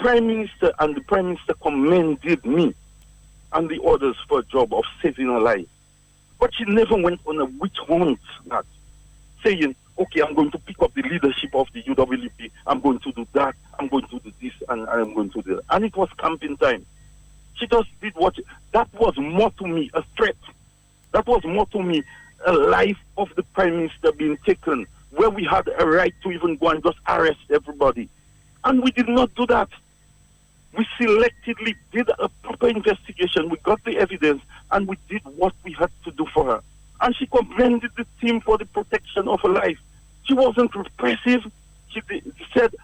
Prime Minister and the Prime Minister commended me and the others for a job of saving a life. But she never went on a witch hunt, that saying, okay, I'm going to pick up the leadership of the UWP, I'm going to do that, I'm going to do this, and I'm going to do that. And it was campaign time. She just did that was more to me a threat. That was more to me a life of the Prime Minister being taken, where we had a right to even go and just arrest everybody. And we did not do that. We selectively did a proper investigation. We got the evidence, and we did what we had to do for her. And she commended the team for the protection of her life. She wasn't repressive. She said,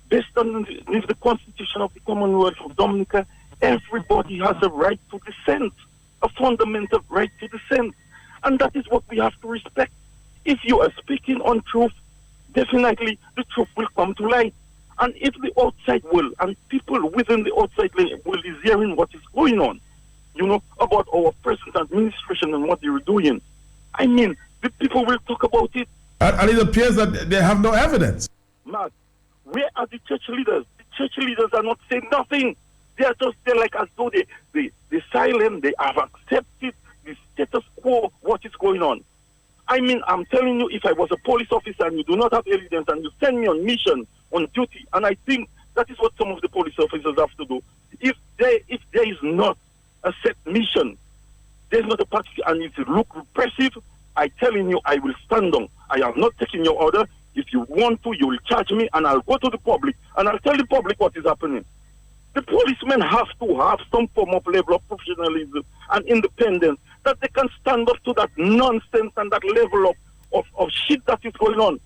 based on the Constitution of the Commonwealth of Dominica, everybody has a right to dissent, a fundamental right to dissent. And that is what we have to respect. If you are speaking on truth, definitely the truth will come to light. And if the outside world and people within the outside world is hearing what is going on, about our present administration and what they were doing, I mean, the people will talk about it. And it appears that they have no evidence. Mark, where are the church leaders? The church leaders are not saying nothing. They are just there like as though they silent, they have accepted the status quo, what is going on. I mean, I'm telling you, if I was a police officer and you do not have evidence and you send me on mission, on duty, and I think that is what some of the police officers have to do. If there is not a set mission, there's not a party, and if you look repressive, I'm telling you, I will stand on. I am not taking your order. If you want to, you will charge me, and I'll go to the public, and I'll tell the public what is happening. The policemen have to have some form of level of professionalism and independence, that they can stand up to that nonsense and that level of shit that is going on.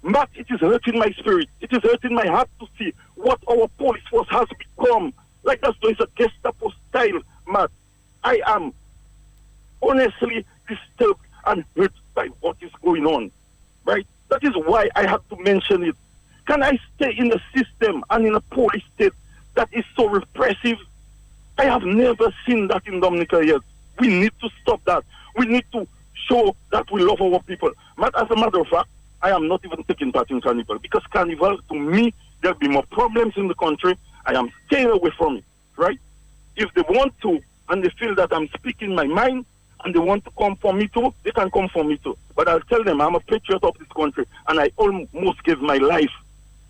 Matt, it is hurting my spirit. It is hurting my heart to see what our police force has become. Like as though it's a Gestapo style, Matt. I am honestly disturbed and hurt by what is going on. Right? That is why I have to mention it. Can I stay in a system and in a police state that is so repressive? I have never seen that in Dominica yet. We need to stop that. We need to show that we love our people. But as a matter of fact, I am not even taking part in Carnival, because Carnival, to me, there'll be more problems in the country. I am staying away from it, right? If they want to, and they feel that I'm speaking my mind, and they want to come for me too, they can come for me too. But I'll tell them I'm a patriot of this country, and I almost gave my life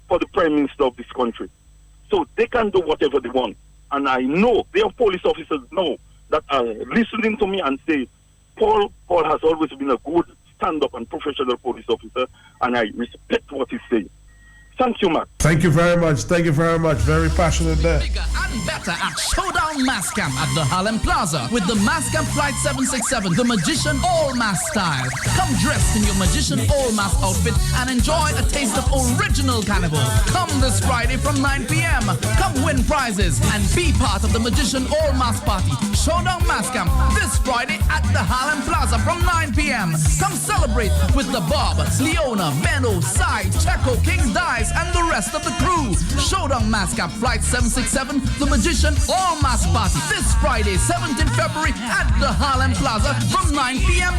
for the Prime Minister of this country. So they can do whatever they want. And I know, their police officers know, that are listening to me and say, Paul has always been a good stand-up and professional police officer, and I respect what he's saying. Thank you, Matt. Thank you very much. Thank you very much. Very passionate there. Bigger and better at Showdown Mass Camp at the Harlem Plaza with the Mass Camp Flight 767, the Magician All Mass style. Come dressed in your Magician All Mass outfit and enjoy a taste of original carnival. Come this Friday from 9 p.m. Come win prizes and be part of the Magician All Mass party. Showdown Mass Camp this Friday at the Harlem Plaza from 9 p.m. Come celebrate with the Bob, Leona, Benno, Sai, Checo, King's Dice, and the rest of the crew. Showdown Mass Camp Flight 767, the Magician All Mass Party this Friday, 17th February at the Harlem Plaza from 9 p.m.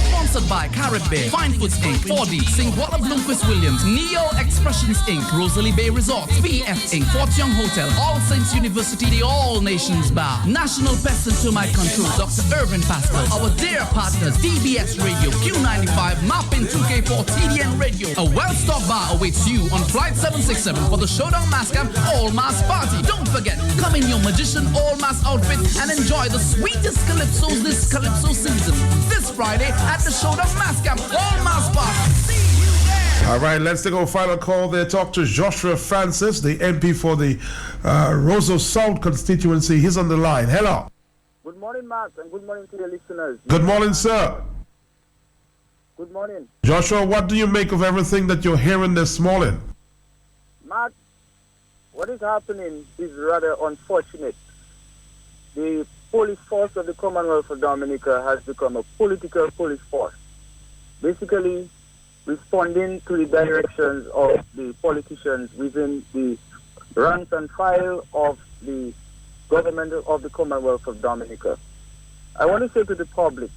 Sponsored by Caribbean, Fine Foods Inc., 4D, Singwalla Bloomquist Williams, Neo Expressions Inc., Rosalie Bay Resort, VF Inc., Fort Young Hotel, All Saints University, the All Nations Bar, National Pest and Termite Control, Dr. Irvin Pascal, our dear partners, DBS Radio, Q95, Mapping 2K4, TDN Radio. A well-stocked bar awaits you on Flight 767 for the Showdown Mass Camp All Mass Party. Don't forget, come in your Magician All Mass outfit and enjoy the sweetest calypsos this calypso season. This Friday at the Showdown Mass Camp All Mass Party. See you there. All right, let's take our final call there. Talk to Joshua Francis, the MP for the Roseau South constituency. He's on the line. Hello. Good morning, Mark, and good morning to your listeners. Good morning, sir. Good morning. Joshua, what do you make of everything that you're hearing this morning? Mark, what is happening is rather unfortunate. The police force of the Commonwealth of Dominica has become a political police force, basically responding to the directions of the politicians within the rank and file of the government of the Commonwealth of Dominica. I want to say to the public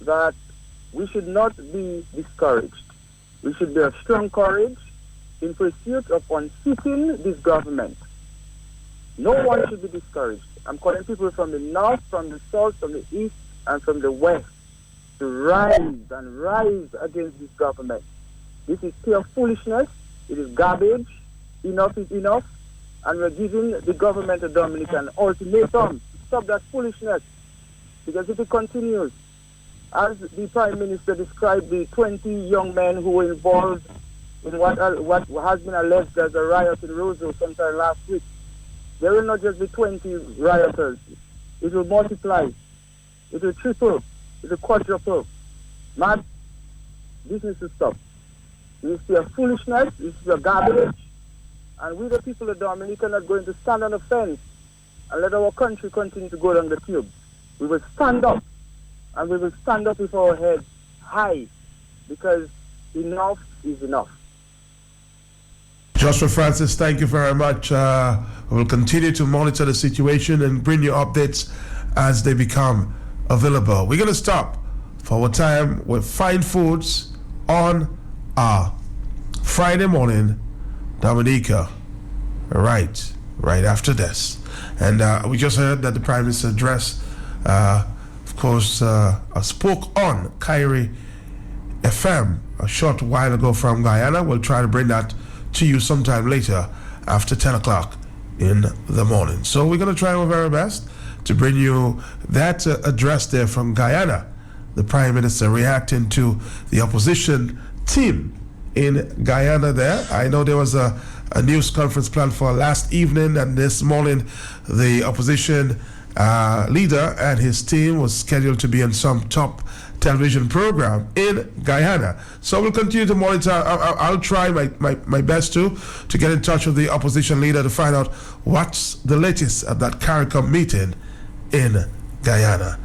that we should not be discouraged. We should be of strong courage in pursuit of unseating this government. No one should be discouraged. I'm calling people from the north, from the south, from the east, and from the west to rise and rise against this government. This is pure foolishness. It is garbage. Enough is enough. And we're giving the government of Dominica an ultimatum to stop that foolishness. Because if it continues, as the Prime Minister described the 20 young men who were involved in what has been alleged as a riot in Roseau sometime last week, there will not just be 20 rioters. It will multiply. It will triple. It will quadruple. Man, this needs to stop. This is a foolishness. This is a garbage. And we, the people of Dominica, are not going to stand on the fence and let our country continue to go down the tube. We will stand up. And we will stand up with our heads high. Because enough is enough. Joshua Francis, thank you very much. We'll continue to monitor the situation and bring you updates as they become available. We're going to stop for our time with Fine Foods on our Friday morning, Dominica. Right after this. And we just heard that the Prime Minister address, of course, spoke on Kyrie FM a short while ago from Guyana. We'll try to bring that to you sometime later after 10 o'clock in the morning. So we're going to try our very best to bring you that address there from Guyana. The Prime Minister reacting to the opposition team in Guyana there. I know there was a news conference planned for last evening, and this morning the opposition leader and his team was scheduled to be on some top television program in Guyana. So we'll continue to monitor. I'll try my best to get in touch with the opposition leader to find out what's the latest at that CARICOM meeting in Guyana.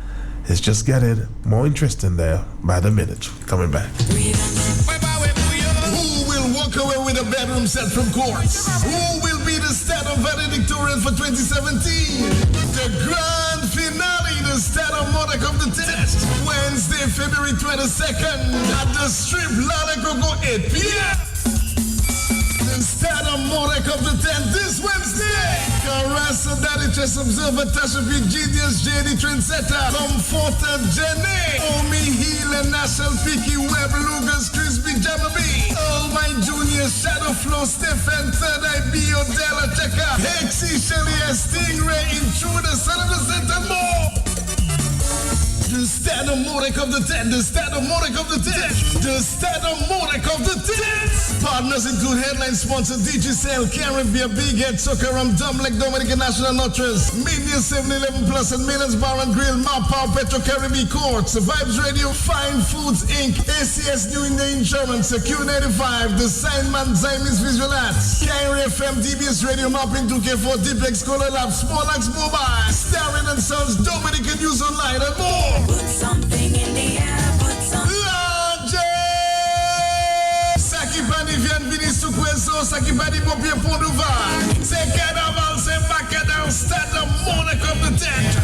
It's just getting more interesting there by the minute. Coming back. Who will walk away with a bedroom set from Quartz? Who will be the state of valedictorian for 2017? The grand finale, the state of monarch of the test. Wednesday, February 22nd at the Strip, Lalecoco, 8 p.m. The state of monarch of the 10th this Wednesday. Carassa, Daddy Chess Observer, Tasha P. Genius, JD Trendsetter, Comforter, Jenny, Omi Heel, and National Picky, Web, Lucas, Crispy, Jamabee, All My Junior, Shadow Flow, Stephen, Third Eye, B.O. Della Checker, Hexy, Shelly, Stingray, Intruder, Son of the Center, more. The state of monarch of the 10th, the state of monarch of the 10th, the state of monarch of the 10th. Partners include headline sponsor Digicel, Caribbean, Big Head, Soccer, Dumlek, Dominican National Nutrients, Media 7-Eleven Plus, and Millen's Bar and Grill, Mapao, Petro Caribbean Courts, Vibes Radio, Fine Foods Inc., ACS New India Insurance, Q95, The Signman, Zionist Visual Arts, Kyrie FM, DBS Radio, Mapping 2K4, Diplex, Color Lab, Smolax Mobile, Starring and Sons, Dominican News Online, and more. Put something in the air, put something. Saki Pani vient venir sous Kwezo, Saki Pani Popie Pondouva. C'est Carnaval, c'est Macadam, Stade de Monarch of the 10th.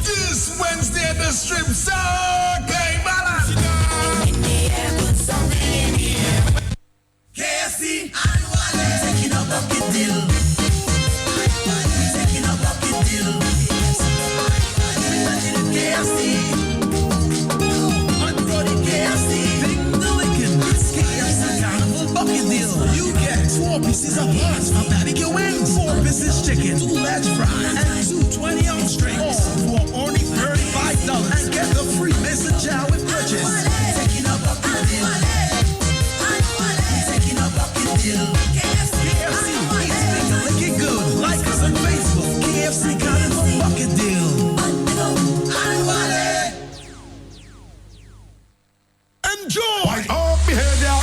This Wednesday at the Strip, Saki Balance. In the air, put something in the air. KFC, annually, taking a bucket deal. Taking a bucket deal. KFC. Bucket deal. You get 4 pieces of hearts from barbecue wings, 4 pieces chicken, 2 large fries, and 2 20-ounce drinks for only $35. And get the free mason jar with purchase. Taking a bucket deal. Taking a bucket deal. KFC eats big, looking good. Like us on Facebook. KFC Carnival Bucket Deal. Enjoy! White up behavior.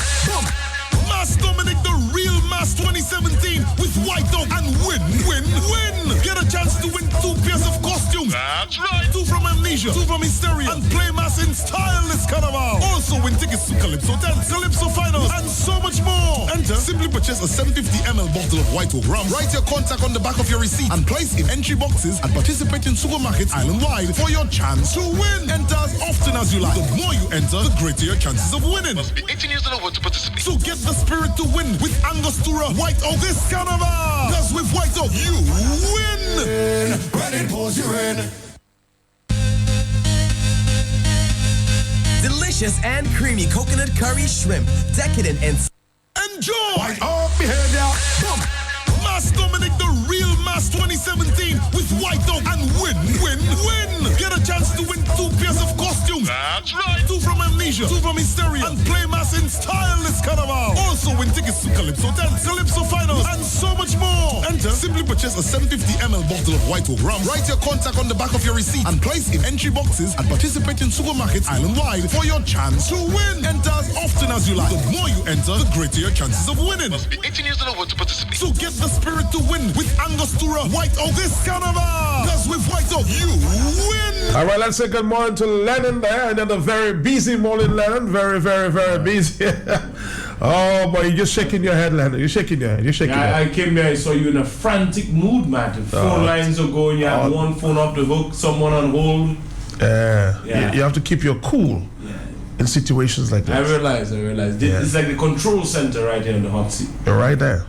Mass Dominic, the real Mass 2017 with White Dog and win. Get a chance to win 2 pairs of costumes. That's right. 2 from Amnesia. Amnesia, 2 from Hysteria, and Play Mass in Style this carnival. Also win tickets to Calypso Dance, Calypso Finals, and so much more. Enter, simply purchase a 750 ml bottle of White Oak rum, write your contact on the back of your receipt, and place in entry boxes and participate in supermarkets island-wide for your chance to win. Enter as often as you like. The more you enter, the greater your chances of winning. Must be 18 years and over to participate. So get the spirit to win with Angostura White Oak this carnival. Because with White Oak, you win. When it pours you in. Delicious and creamy coconut curry shrimp, decadent and Enjoy! White Oak behavior. Boom. Mass Dominic, the real Mass 2017 with White Oak and win. Get a chance to win 2 pairs of costumes. That's right. 2 from Amnesia, 2 from Hysteria, and Play Mass in Style this carnival. Also win tickets to Calypso Dance, Calypso Finals, and so much more. Enter, simply purchase a 750 ml bottle of White Oak rum, write your contact on the back of your receipt, and place in entry boxes and participate in supermarkets island-wide for your chance to win. Enter as often as you like. The more you enter, the greater your chances of winning. Must be 18 years and over to participate. So get the spirit to win with Angostura White Oak this carnival. Because with White Oak, you win. All right, let's say good morning to Lennon there. Another very busy morning, Lennon. Very, very, very busy. Oh, boy, you're just shaking your head, Lennon. You're shaking your head. You're shaking your head. I came here, I saw you in a frantic mood, man. Phone lines are going, you have one phone up the hook, someone on hold. You have to keep your cool in situations like this. I realize. It's like the control center right here in the hot seat. Right there.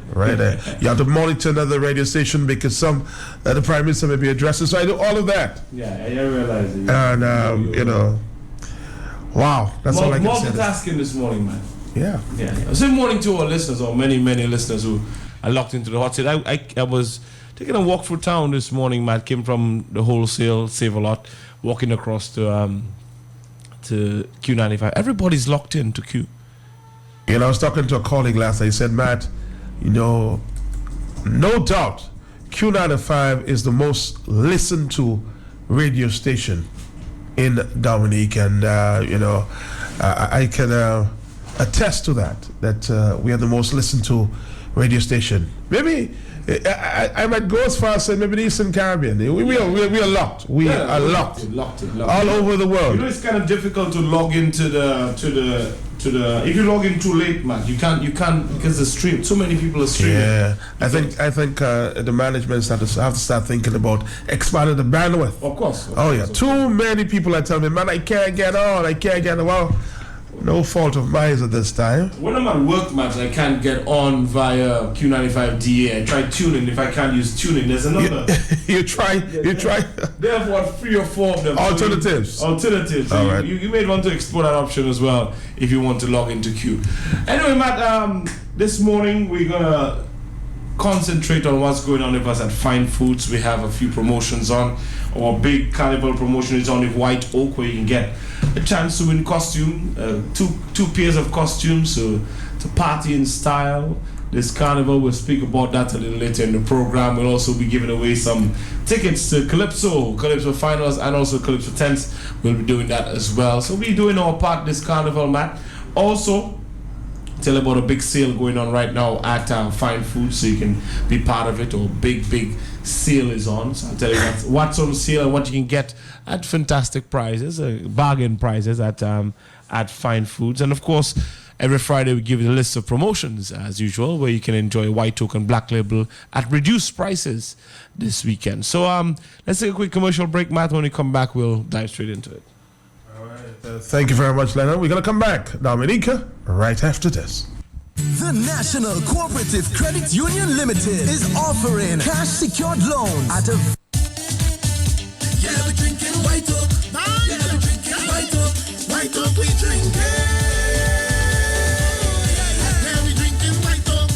You have to monitor another radio station because some the Prime Minister may be addressing. So I do all of that. Yeah, I realize it. And, you know, wow. That's all I can say. Multitasking this morning, man. Yeah. Good morning to our listeners, or many listeners who are locked into the hot seat. I was taking a walk through town this morning, man. Came from the wholesale Save a Lot, walking across to Q95. Everybody's locked in to Q. You know, I was talking to a colleague last night. He said, Matt, you know, no doubt Q95 is the most listened to radio station in Dominique. And, you know, I can attest to that we are the most listened to radio station. Maybe I might go as far as saying maybe the Eastern Caribbean. We are locked. We are locked all over the world. You know, it's kind of difficult to log into the if you log in too late, man, you can't because the stream. So many people are streaming. Yeah, I think the management have to start thinking about expanding the bandwidth. Of course. Too many people are telling me, man, I can't get on. Well, no fault of mine at this time. When I'm at work, man, I can't get on via Q95 DA. I try tuning. If I can't use tuning, there's another. You try. They have what 3 or 4 of them. Alternatives. So all right. You may want to explore that option as well if you want to log into Q. Anyway, Matt, this morning we're gonna concentrate on what's going on with us at Fine Foods. We have a few promotions on. Our big carnival promotion is on with White Oak, where you can get a chance to win costume, two pairs of costumes to party in style. This carnival, we'll speak about that a little later in the program. We'll also be giving away some tickets to Calypso Finals, and also Calypso 10s. We'll be doing that as well. So we'll be doing our part this carnival, Matt. Also, tell about a big sale going on right now at Fine Foods, so you can be part of it. Or big sale is on. So I'll tell you what's on sale and what you can get at fantastic prices, bargain prices at Fine Foods. And of course, every Friday we give you a list of promotions as usual, where you can enjoy White Oak and Black Label at reduced prices this weekend. So let's take a quick commercial break, Matt. When we come back, we'll dive straight into it. All right. Thank you very much, Leonard. We're going to come back, Dominica, right after this. The National Cooperative Credit Union Limited is offering cash secured loans at a Yeah, we drinking White Oak. Yeah, we drinking White Oak. White Oak, we drinking. Yeah, we drinking White Oak.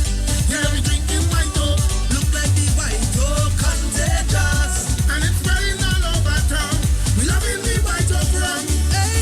Yeah, we drinking White Oak. Look like the White Oak contagious, and it's spreading all over town. We loving the White Oak rum,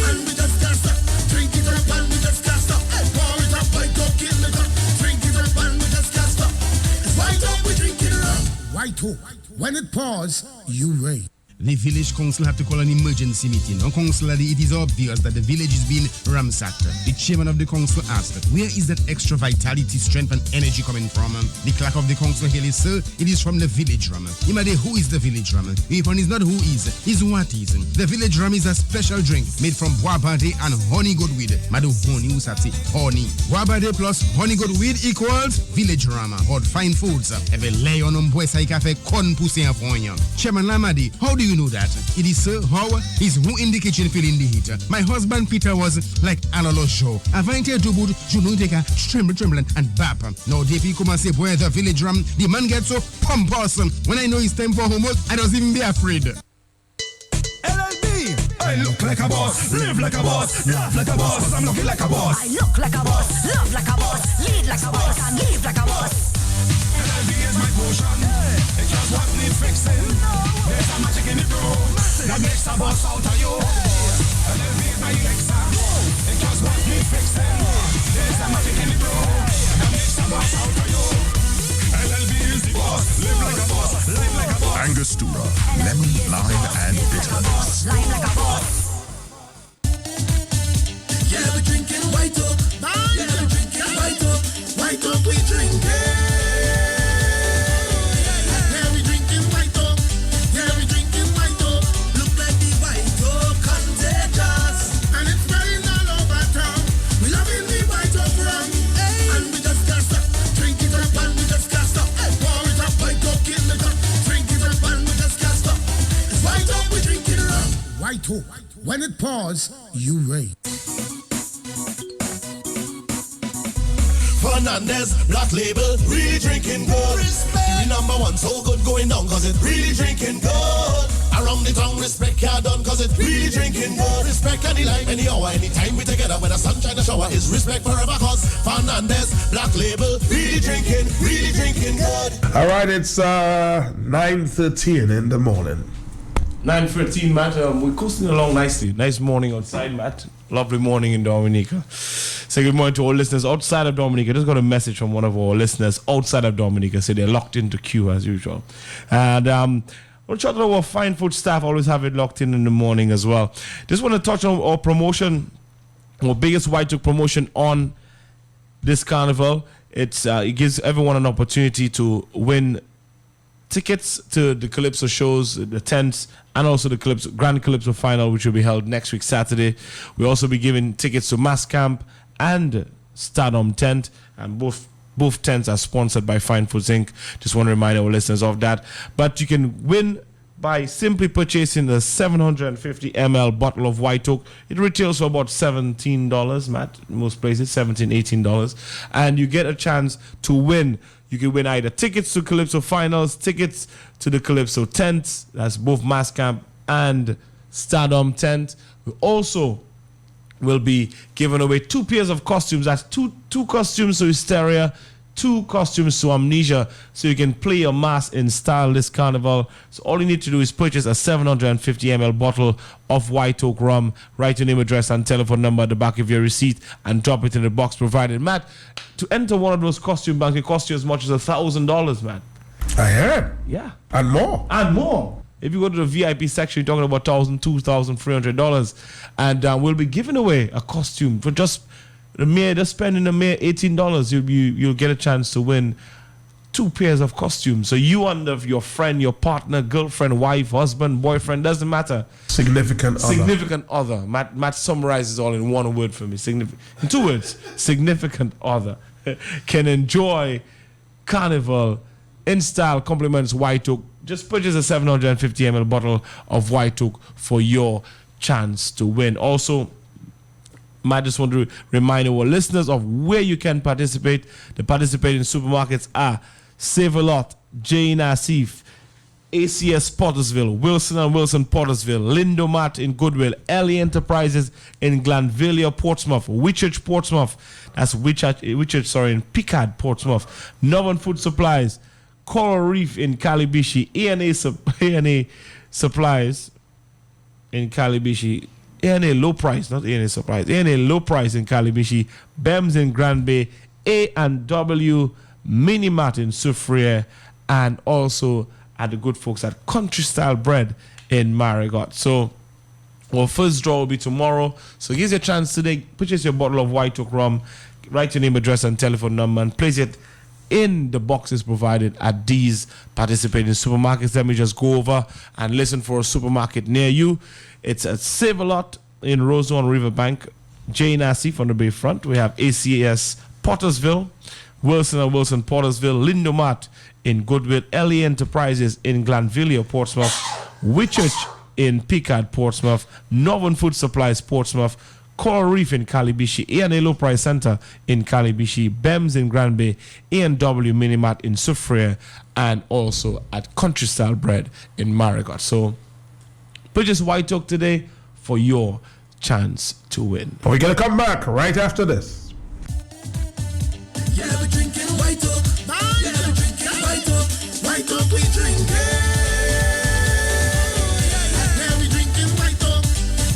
and we just can't stop. Drink it up and we just can't stop. Pour it up, White Oak in the cup. Drink it up and we just can't stop. It's White Oak, we drinking rum. White Oak, when it pours, you rain. the village council had to call an emergency meeting. On council, it is obvious that the village is being ransacked. The chairman of the council asked, where is that extra vitality, strength and energy coming from? The clerk of the council hailed, sir, it is from the village rum. Imade, who is the village rum? If one is not who is what is. The village rum is a special drink made from guabade and honey goodweed. Madu honey, usati, honey. Guabade plus honey goodweed equals village rum. Or fine foods. Every lay on boisa cafe con pussy en fonya. Chairman Lamadi, how do you know that? It is sir, how is who in the kitchen feeling the heat? My husband Peter was like Alolo show. Avante to boot, Junuteka, tremble and bap. Now DP come and say, boy, the village rum, the man gets so pompous. When I know it's time for homework, I don't even be afraid. LLB, I look like a boss, live like a boss, laugh like a boss, 'cause I'm looking like a boss. I look like a boss, love like a boss, lead like a boss, and live like a boss. LLB is my potion, it just what need fixing. There's a magic in the room that makes a boss out of you. LLB is my elixir, it just what need fixing. There's a magic in the room that makes a boss out of you. LLB is the boss, live like a boss, live like a boss. Angostura, lemon, lime, and bitterness. Live like a boss. Yeah, we're drinking white oak. Yeah, we're drinking white oak. White oak, we drink it. Yeah, we're drinking white oak. Yeah, we're drinking white oak. Look like the white oak contagious. And it's spreading all over town. We loving the white oak rum. And we just can't stop. Drink it up and we just can't stop. Pour it up, white oak in the cup. Drink it up and we just can't stop. It's white oak, we drinking rum. White oak. When it pours, you rate. Fernandez, Black Label, really drinking good. The number one so good going down, 'cause it really drinking good. Around the town, respect can't done, 'cause it really drinking good. Respect any line, any hour, anytime we together. When the sunshine the shower is respect forever, 'cause Fernandez, Black Label, really drinking good. All right, it's 9:13 in the morning. 9:13, Matt. We're coasting along nicely. Nice morning outside, Matt. Lovely morning in Dominica. Say good morning to all listeners outside of Dominica. Just got a message from one of our listeners outside of Dominica. Say they're locked into Q as usual. And we'll shout out our fine food staff. Always have it locked in the morning as well. Just want to touch on our promotion, our biggest White Oak promotion on this carnival. It gives everyone an opportunity to win tickets to the Calypso shows, the tents, and also the Grand Calypso final, which will be held next week, Saturday. We'll also be giving tickets to Mass Camp and Stardom Tent, and both tents are sponsored by Fine Foods Inc. Just want to remind our listeners of that. But you can win by simply purchasing the 750 ml bottle of White Oak. It retails for about $17, Matt, in most places, $17, $18. And you get a chance to win. You can win either tickets to Calypso finals, tickets to the Calypso tents, that's both Mass Camp and Stardom Tent. We also will be giving away 2 pairs of costumes. That's two costumes to Hysteria, 2 costumes to Amnesia, so you can play your mass in style this carnival. So all you need to do is purchase a 750 ml bottle of White Oak rum, write your name, address, and telephone number at the back of your receipt, and drop it in the box provided. Matt, to enter one of those costume banks, it costs you as much as $1,000, man. I heard. Yeah. And more. If you go to the VIP section, you're talking about $1,000, $2,300. And we'll be giving away a costume for just spending a mere $18. You'll get a chance to win 2 pairs of costumes. So you and your friend, your partner, girlfriend, wife, husband, boyfriend, doesn't matter. Significant other. Matt summarizes all in one word for me. In 2 words. Significant other can enjoy Carnival in style, compliments White Oak. Just purchase a 750 ml bottle of White Oak for your chance to win. Also, I just want to remind our listeners of where you can participate. The participating supermarkets are Save-A-Lot, J. Nassif, ACS Pottersville, Wilson & Wilson Pottersville, Lindomat in Goodwill, Ellie Enterprises in Glanville, Portsmouth, Whitchurch, Portsmouth, that's Whitchurch, in Picard, Portsmouth, Northern Food Supplies, Coral Reef in Calibishi, A&A Supplies in Calibishi, A&A Low Price, not A&A Supplies, A&A Low Price in Calibishi, Bems in Grand Bay, A&W Minimart in Soufriere, and also at the good folks at Country Style Bread in Marigot. So our first draw will be tomorrow. So here's your chance today. Purchase your bottle of White Oak rum, write your name, address, and telephone number, and place it in the boxes provided at these participating supermarkets. Let me just go over and listen for a supermarket near you. It's at Save-A-Lot in Roseau Riverbank, J. Nassi from the Bayfront. We have ACS Pottersville, Wilson & Wilson Pottersville, Lindomat in Goodwill, LA Enterprises in Glanville, Portsmouth, Whitchurch in Picard, Portsmouth, Northern Food Supplies, Portsmouth, Coral Reef in Calibishi, A&A Low Price Center in Calibishi, Bems in Grand Bay, A&W Minimat in Soufriere, and also at Country Style Bread in Marigot. So purchase White Oak today for your chance to win. We're going to come back right after this. Yeah, we drinking White Oak. Yeah, we drinking White Oak. White Oak, we drinking. Yeah, we drinking White Oak.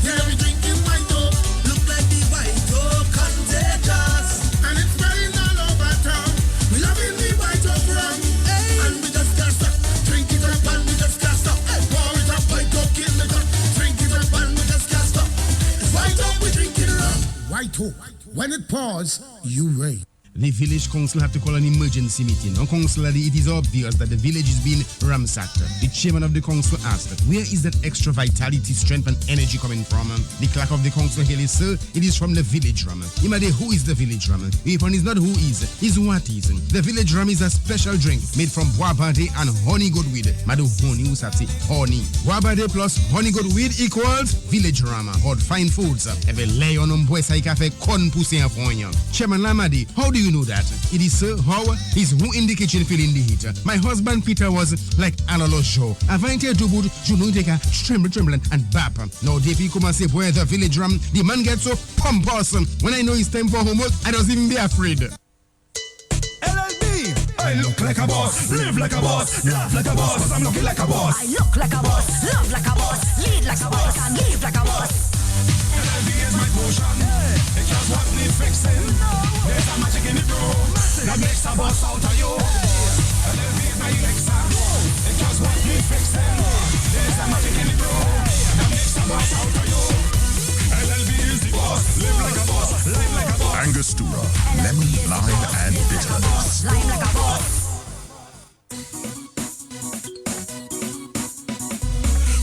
Yeah, we drinking White Oak. Look like the White Oak contagious, and it's spreading all over town. We loving the White Oak rum, and we just can't stop. Drink it up and we just can't stop. Pour it up, White Oak in the cup. Drink it up and we just can't stop. It's White Oak, we drinking rum. White Oak. When it pours, you rate. The village council have to call an emergency meeting. On council, it is obvious that the village is being ransacked. The chairman of the council asked, where is that extra vitality, strength, and energy coming from? The clerk of the council here is, sir, it is from the village rum. Imade, who is the village rum? If one is not who is what is. The village rum is a special drink made from bois-bade and honey good weed. Madu honey, usati honey. Bois-bade plus honey good weed equals village rum. Hot fine foods. Every lay on boy cafe con pussy and fonyo. Chairman Lamadi, how do you know that? It is Sir how is who in the kitchen feeling the heat. My husband Peter was like Alalo Joe. Avante Dubud, Junuteka, tremble and bap. Now DP come and say boy the village rum, the man gets so pompous. When I know it's time for homework, I don't even be afraid. LLB, I look like a boss, live like a boss, laugh like a boss, but I'm looking like a boss. I look like a boss, love like a boss, lead like a boss, and live like a boss. LLB is my potion. It just what needs fixing. There's a magic in the brew that makes a boss out of you. LLB is my elixir. It just what needs fixing. There's a magic in the brew that makes a boss out of you. LLB is the boss. Live like a boss. Live like a boss. Angostura, lemon, lime, and bitters. Live like a boss.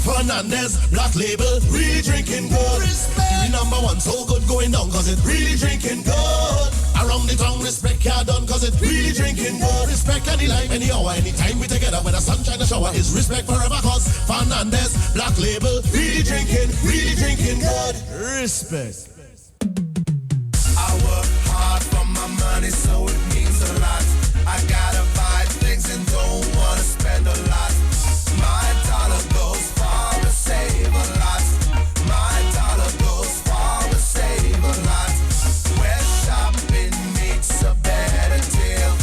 Fernandez, Black Label, really drinking good. The number one so good going down cause it really drinking good. Around the town, respect can't done cause it really drinking good. Respect any line, any hour, anytime we together when the sunshine the shower is respect forever cause Fernandez, Black Label, really drinking good. Respect. I work hard for my money so it means a lot. I gotta buy things and don't wanna spend a lot. My dollar goes far to save a lot. My dollar goes far to save a lot. Where shopping meets a better deal.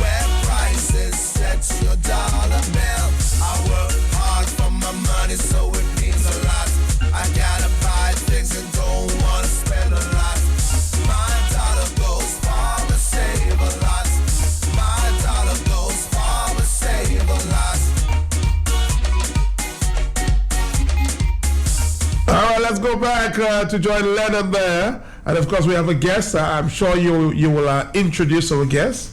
Where prices set your dollar bill. I work hard for my money so it means a lot. I gotta buy things and don't wanna spend a lot. My dollar goes far to save a lot. My dollar goes far to save a lot. All right, let's go back to join Leonard there. And of course, we have a guest. I'm sure you will introduce our guest.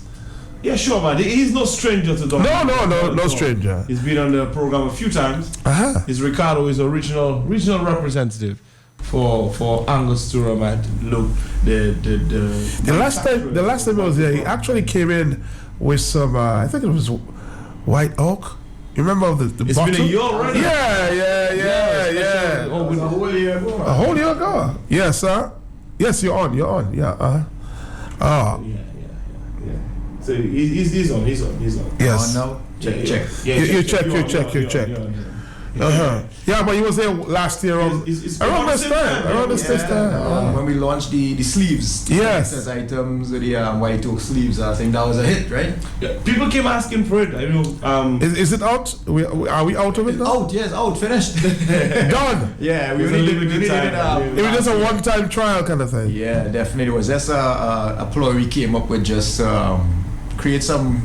Yeah, sure, man. He's no stranger to Dr. No stranger. He's been on the program a few times. He's Ricardo, is a regional representative for Angostura, man. Look, the last time I was there, he actually came in with some. I think it was White Oak. You remember the it's bottle? Been a year already. Yeah. Oh, a whole year ago. A whole year ago. Yes, sir. Yes, you're on. Yeah. Yeah. So he's on. Yes. No. Check. Yeah, you check. Yeah, but he was there last year around this time. When we launched the sleeves. Yes. The items, the White Oak sleeves, I think that was a hit, right? Yeah. People came asking for it. I know. Is it out? Are we out of it now? Out, yes, out, finished. Done. Yeah, we really did it was just a one-time trial kind of thing. Yeah, definitely. It was just a ploy we came up with, just create some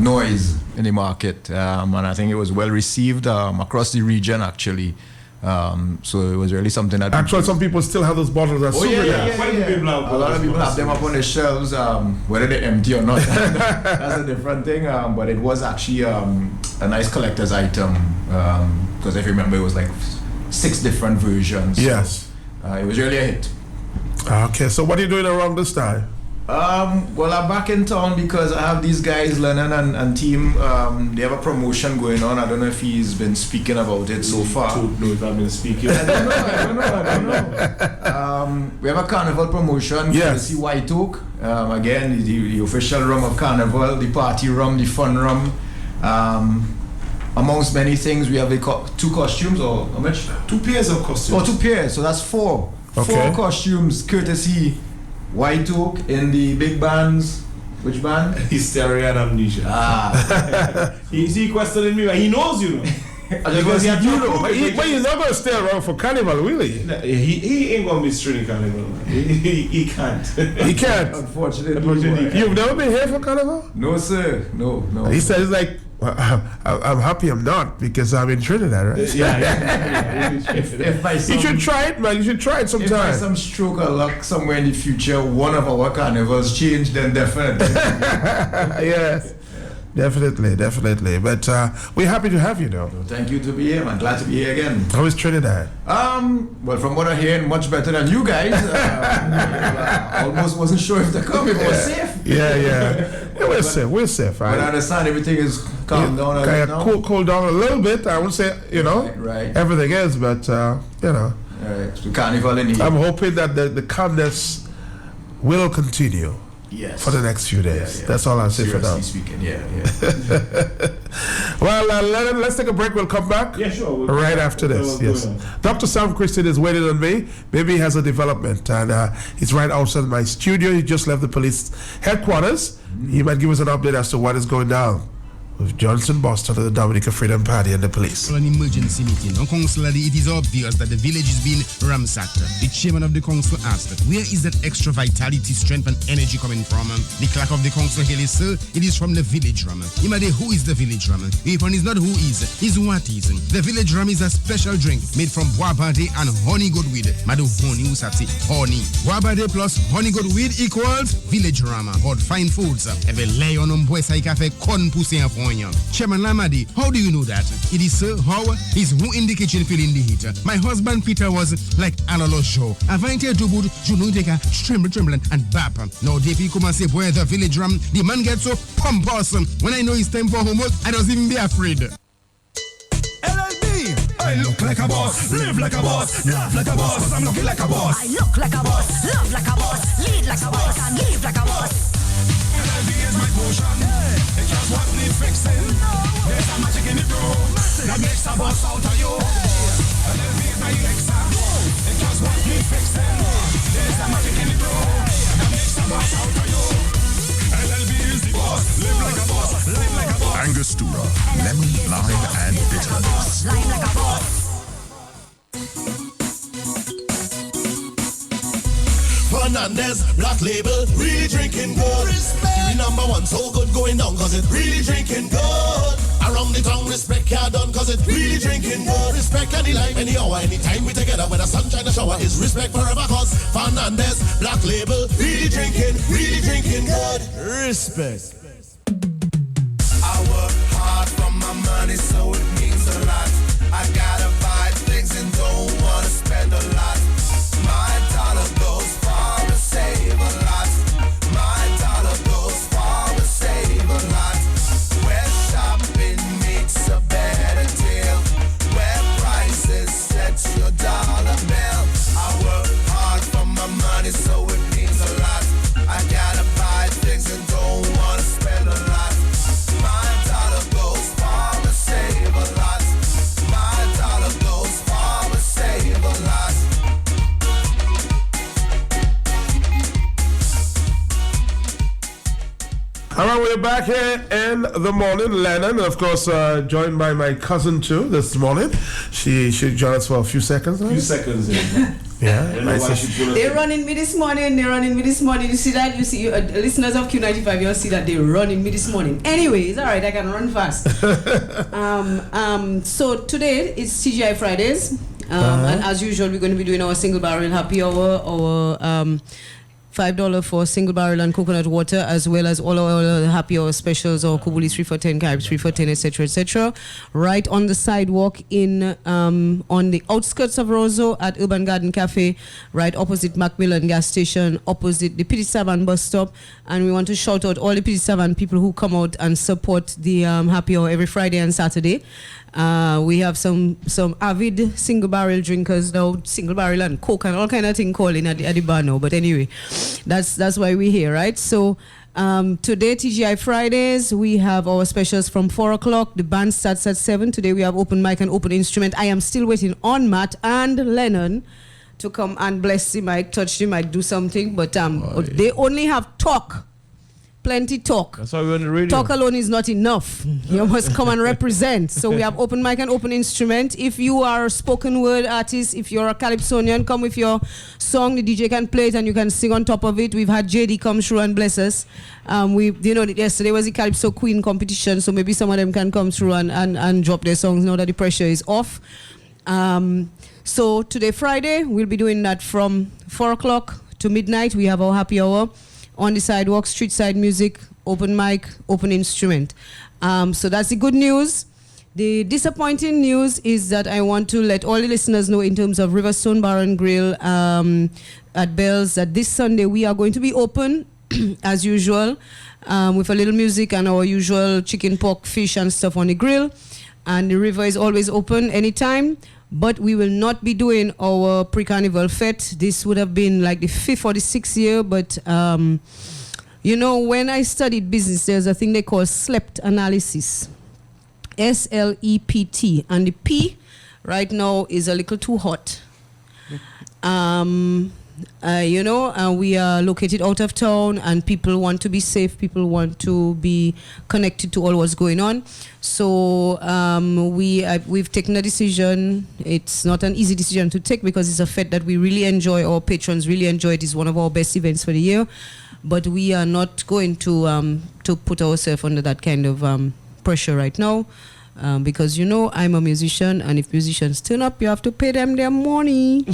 noise in the market, and I think it was well received across the region actually. So it was really something that actually some people still have those bottles. That's A lot of people have them up on the shelves, whether they're empty or not. That's a different thing. But it was actually a nice collector's item because if you remember, it was like 6 different versions. Yes, so, it was really a hit. Okay, so what are you doing around this time? Well, I'm back in town because I have these guys, Lennon and team. They have a promotion going on. I don't know if he's been speaking about it so far. I don't know if I've been speaking. I don't know. We have a carnival promotion. Yes. See White Oak. Again, the official rum of carnival, the party rum, the fun rum. Amongst many things, we have 2 costumes, or how much? 2 pairs of costumes. 2 pairs. So that's 4. Okay. 4 costumes, courtesy White Oak in the big bands. Which band? Hysteria and Amnesia. He's questioning me, but he knows, you know. Because you know, but he's not going to stay around for carnival, really. No, he ain't going to be stringing carnival. He can't. He can't. Unfortunately. You've never been here for carnival? No, sir. No. He says like, I'm happy I'm not because I'm in Trinidad, right? Yeah. If by some, you should try it, man. You should try it sometime. If by some stroke of luck somewhere in the future, one of our carnivals change, then definitely. Yes. Definitely. But we're happy to have you, though. Thank you to be here, man. Glad to be here again. How is Trinidad? Well, from what I hear, much better than you guys. I almost wasn't sure if to come. It was safe. Yeah, we're safe. Right? But I understand everything is calmed down a little now. Cool down a little bit. I wouldn't say, right. Everything is, but, Right. So carnival in here. I'm hoping that the calmness will continue. Yes. For the next few days. Yeah. That's all I'll say for now. Speaking, yeah. Well, let's take a break. We'll come back. Yeah, sure. Right after this. Yes. Dr. Sam Christian is waiting on me. Maybe he has a development, and he's right outside my studio. He just left the police headquarters. He might give us an update as to what is going down with Johnson Boston of the Dominica Freedom Party and the police. An emergency meeting. On council, it is obvious that the village is being ransacked. The chairman of the council asked, where is that extra vitality, strength and energy coming from? The clerk of the council here is, sir, it is from the village rum. Imade, who is the village rum? If one is not who is what is. The village rum is a special drink made from bois-bade and honey good weed. Madu honey, usati, honey. Bois-bade plus honey good weed equals village rum. Hot fine foods. Every lay on boisai cafe con poussé en fond. Chairman Lamadi, how do you know that? It is sir, how? Is who in the kitchen feeling the heat? My husband Peter was like Alalo show. Avante to boot, Junuteka, tremble and bap. Now they come and say, boy, the village ram, the man gets so pompous. When I know it's time for homework, I don't even be afraid. LLB, I look like a boss, live like a boss, laugh like a boss, I'm looking like a boss. I look like a boss, love like a boss, lead like a boss, and live like a boss. LLB is my potion. It just what needs fixing. There's a magic in the room that makes a boss out of you. LLB is my elixir. It just what needs fixing. There's a magic in the room that makes a boss out of you. LLB is the boss. Live like a boss. Live like a boss. Angostura, lemon, lime, and bitters. Live like a boss. Fernandez, Black Label, really drinking good. The number 1 so good going down cause it really drinking good. Around the town, respect ya done cause it really drinking good. Respect any life, any hour, anytime we together when the sunshine the shower is respect forever cause Fernandez, Black Label, really drinking good. Respect. I work hard for my money so it means a lot. I gotta buy things and don't wanna spend a lot. My dollar goes far to save a lot. My dollar goes far to save a lot. Where shopping makes a better deal. Where prices set your dollar bill. I work hard for my money so it means a lot. I gotta buy things and don't wanna spend back here in the morning, Lennon, and of course, joined by my cousin too this morning. She should join us for a few seconds. Few seconds, yeah. Yeah. They're running me this morning. You see that? You see, listeners of Q95, you'll see that they're running me this morning. Anyway, it's all right. I can run fast. So today is TGI Fridays, and as usual, we're going to be doing our single barrel happy hour, our $5 for single barrel and coconut water, as well as all our happy hour specials, or Kubuli 3 for 10, Caribs 3 for 10, etc., etc. Right on the sidewalk in on the outskirts of Roseau at Urban Garden Cafe, right opposite Macmillan gas station, opposite the PT7 bus stop. And we want to shout out all the PT7 people who come out and support the happy hour every Friday and Saturday. We have some avid single barrel drinkers now, single barrel and coke and all kind of thing calling at the bar now. But anyway, that's why we're here, right? So today, TGI Fridays, we have our specials from 4 o'clock. The band starts at 7. Today we have open mic and open instrument. I am still waiting on Matt and Lennon to come and bless the mic, touch the mic, do something. But they only have talk. Plenty talk. That's why we're on the radio. Talk alone is not enough. You must come and represent. So we have open mic and open instrument. If you are a spoken word artist, if you're a calypsonian, come with your song. The DJ can play it and you can sing on top of it. We've had JD come through and bless us. Yesterday was the Calypso Queen competition, so maybe some of them can come through and drop their songs now that the pressure is off. So today, Friday, we'll be doing that from 4 o'clock to midnight. We have our happy hour. On the sidewalk, street side music, open mic, open instrument. So that's the good news. The disappointing news is that I want to let all the listeners know in terms of Riverstone Bar and Grill at Bells that this Sunday we are going to be open as usual with a little music and our usual chicken, pork, fish and stuff on the grill. And the river is always open anytime. But we will not be doing our pre-carnival fete. This would have been like the 5th or the 6th year. But, when I studied business, there's a thing they call SLEPT analysis. SLEPT. And the P right now is a little too hot. We are located out of town and people want to be safe. People want to be connected to all what's going on. So we've taken a decision. It's not an easy decision to take because it's a fete that we really enjoy. Our patrons really enjoy it. It's one of our best events for the year. But we are not going to put ourselves under that kind of pressure right now. Because I'm a musician, and if musicians turn up, you have to pay them their money,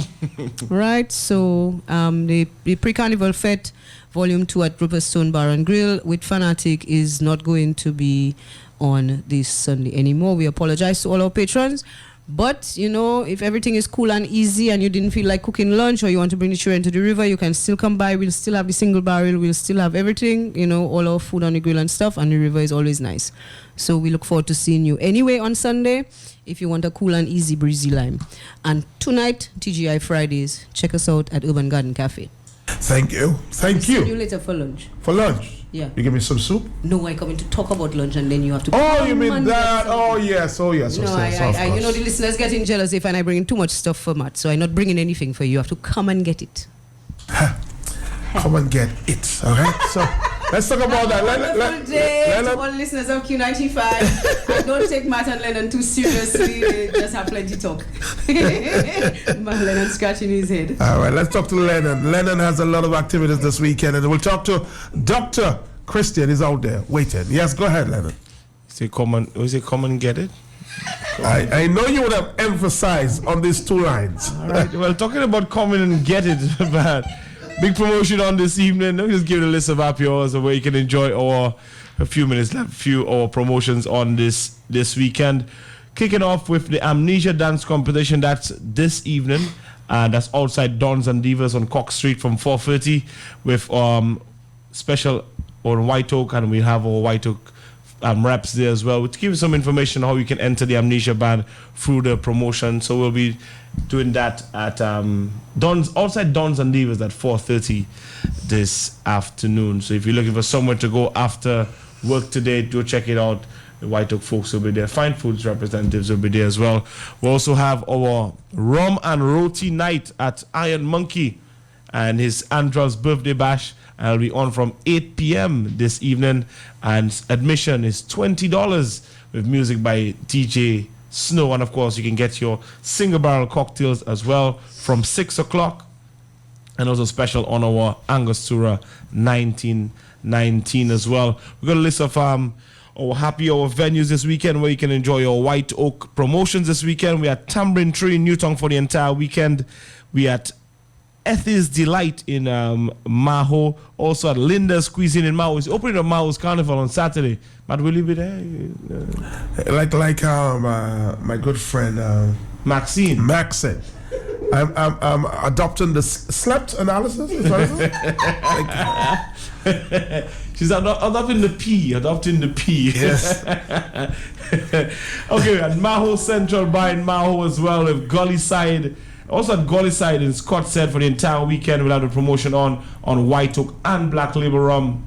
right? So the pre-carnival fete, Volume 2 at Riverstone Bar and Grill with Fanatic is not going to be on this Sunday anymore. We apologize to all our patrons. But, if everything is cool and easy and you didn't feel like cooking lunch or you want to bring the children to the river, you can still come by. We'll still have the single barrel. We'll still have everything, all our food on the grill and stuff. And the river is always nice. So we look forward to seeing you anyway on Sunday if you want a cool and easy breezy lime. And tonight, TGI Fridays, check us out at Urban Garden Cafe. Thank you. See you later for lunch. For lunch? Yeah. You give me some soup? No, I come in to talk about lunch and then you have to... Oh, you mean that? Oh, yes. No, the listeners getting jealous if I bring in too much stuff for Matt. So I'm not bringing anything for you. You have to come and get it. Come and get it. All right? So let's talk about that. Wonderful day to all listeners of Q95. I don't take Matt and Lennon too seriously. They just have plenty talk. Lennon scratching his head. All right, let's talk to Lennon. Lennon has a lot of activities this weekend, and we'll talk to Dr. Christian. He's out there waiting. Yes, go ahead, Lennon. Come and get it? I know you would have emphasized on these two lines. All right, well, talking about come and get it, man. Big promotion on this evening. Let me just give you a list of happy hours where you can enjoy our promotions on this weekend. Kicking off with the Amnesia Dance Competition. That's this evening. That's outside Dons and Divas on Cox Street from 4:30 with special on White Oak, and we have our White Oak reps there as well. We'll give you some information on how you can enter the Amnesia Band through the promotion. So we'll be doing that at outside Dons and Divas at 4:30 this afternoon. So if you're looking for somewhere to go after work today, go check it out. The White Oak folks will be there. Fine Foods representatives will be there as well. We also have our rum and roti night at Iron Monkey and his Andros birthday bash and it'll be on from 8 p.m. this evening, and admission is $20 with music by DJ Snow, and of course you can get your single barrel cocktails as well from 6 o'clock, and also special on our Angostura 1919 as well. We've got a list of our happy hour venues this weekend where you can enjoy your White Oak promotions this weekend. We at Tambourine Tree in Newtown for the entire weekend. We at Ethy's Delight in Maho, also at Linda's Cuisine in Maho. It's opening up Maho's Carnival on Saturday. But will you be there? Like my good friend Maxine. I'm adopting the slept analysis. Is that it? She's adopting the P. Yes. Okay, at Maho Central Bar in Maho as well with Gully Side. Also at Gully Side in Scott said for the entire weekend we'll have the promotion on White Oak and Black Label Rum.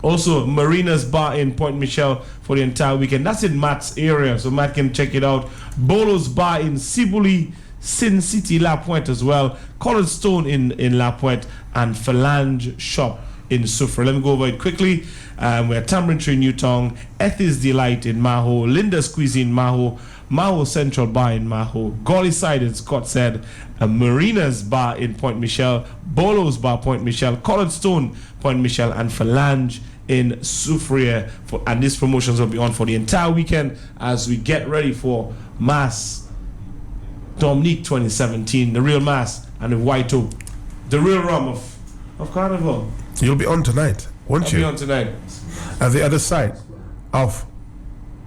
Also Marina's Bar in Point Michelle for the entire weekend. That's in Matt's area, so Matt can check it out. Bolo's Bar in Sibuli, Sin City, La Pointe as well. Colored Stone in La Pointe, and Phalange Shop in Soufrière. Let me go over it quickly. We're at Tambourine Tree, Newtown, Ethy's Delight in Maho, Linda's Cuisine Maho, Maho Central Bar in Maho, Gully Side in Scott said, Marina's Bar in Point Michelle, Bolo's Bar Point Michelle, Colored Stone Point Michelle, and Phalange in Soufrière. And these promotions will be on for the entire weekend as we get ready for Mass Dominique 2017, the real Mass, and the White Oak, the real rum of Carnival. You'll be on tonight, won't you? I'll be on tonight. At the other side of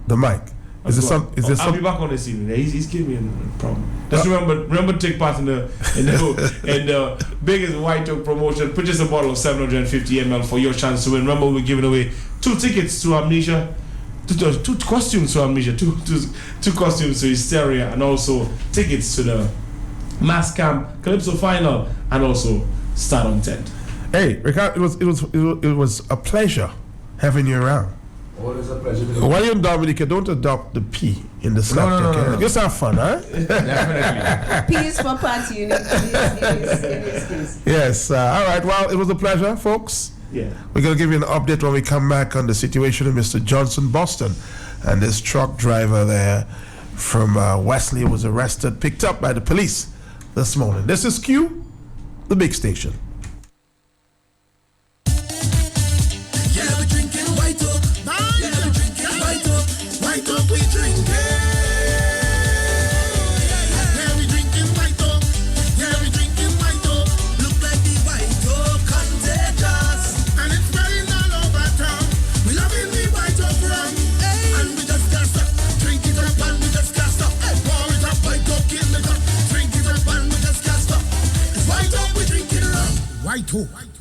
the mic. Is there some? I'll be back on this evening. He's giving me a problem. Just remember to take part in the biggest White Oak promotion. Purchase a bottle of 750 ml for your chance to win. Remember, we're giving away 2 tickets to Amnesia, two costumes to Amnesia, two costumes to Hysteria, and also tickets to the Mass Camp Calypso Final, and also Stardom Tent. Hey, Ricardo, it was a pleasure having you around. Always a pleasure. While you're in Dominica, don't adopt the P in the slap. No. Just have fun, huh? Definitely. P is for party in this case. Yes. All right. Well, it was a pleasure, folks. Yeah. We're going to give you an update when we come back on the situation in Mr. Johnson, Boston. And this truck driver there from Wesley was arrested, picked up by the police this morning. This is Q, the big station.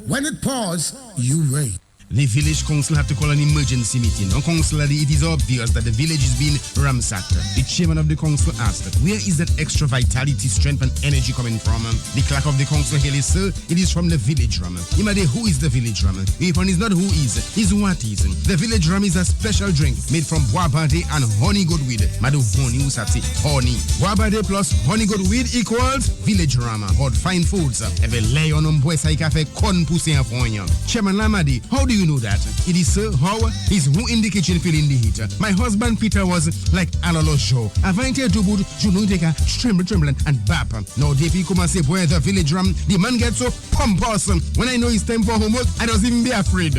When it pours, you rate. The village council had to call an emergency meeting. On council, it is obvious that the village is being ransacked. The chairman of the council asked, where is that extra vitality, strength, and energy coming from? The clerk of the council hailed, sir, it is from the village rum. Imade, who is the village rum? If one is not who is what is. The village rum is a special drink made from bois-bade and honey good weed. Madu honey, usatsi, honey. Bois-bade plus honey good weed equals village rum. Hot fine foods. Eve lay on boy sa cafe con pousse en fonyon. Chairman Lamadi, how do you know that? It is Sir Howard. He's who in the kitchen feeling the heat. My husband Peter was like Alolo show. Avante Dubud, Junudeka, trembling and bap. Now DP come and say, boy, the village rum, the man gets so pompous. When I know it's time for homework, I don't even be afraid.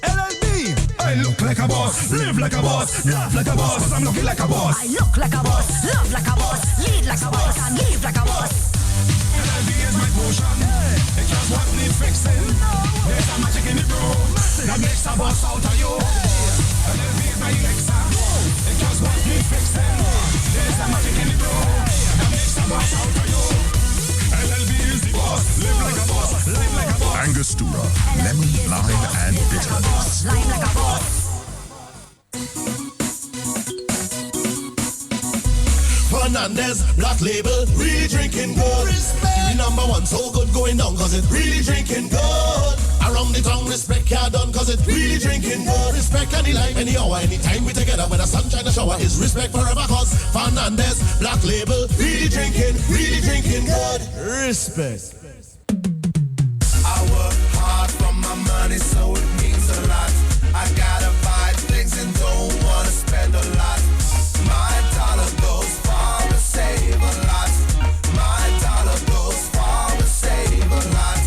LLB, I look like a boss, live like a boss, laugh like a boss, I'm looking like a boss. I look like a boss, love like a boss, lead like a boss, and live like a boss. LLB is my potion, it just what needs fixing. There's a magic in the room that makes a boss out of you. LLB is my elixir, it just what needs fixing. There's a magic in the room that makes a boss out of you. LLB is the boss, live like a boss, live like a boss. Angostura, lemon, lime, and bitters. Live like a boss. Fernandez, Black Label, really drinking good. Respect. Number one, so good going down, cause it really drinking good. Around the town, respect can't done, cause it really drinking good. Respect any life, any hour, anytime we together, when the sunshine the shower is respect forever, cause Fernandez, Black Label, really drinking good. Respect. I work hard. money, so it means a lot. I gotta buy things and don't wanna spend a lot. My dollar goes far to save a lot. My dollar goes far to save a lot.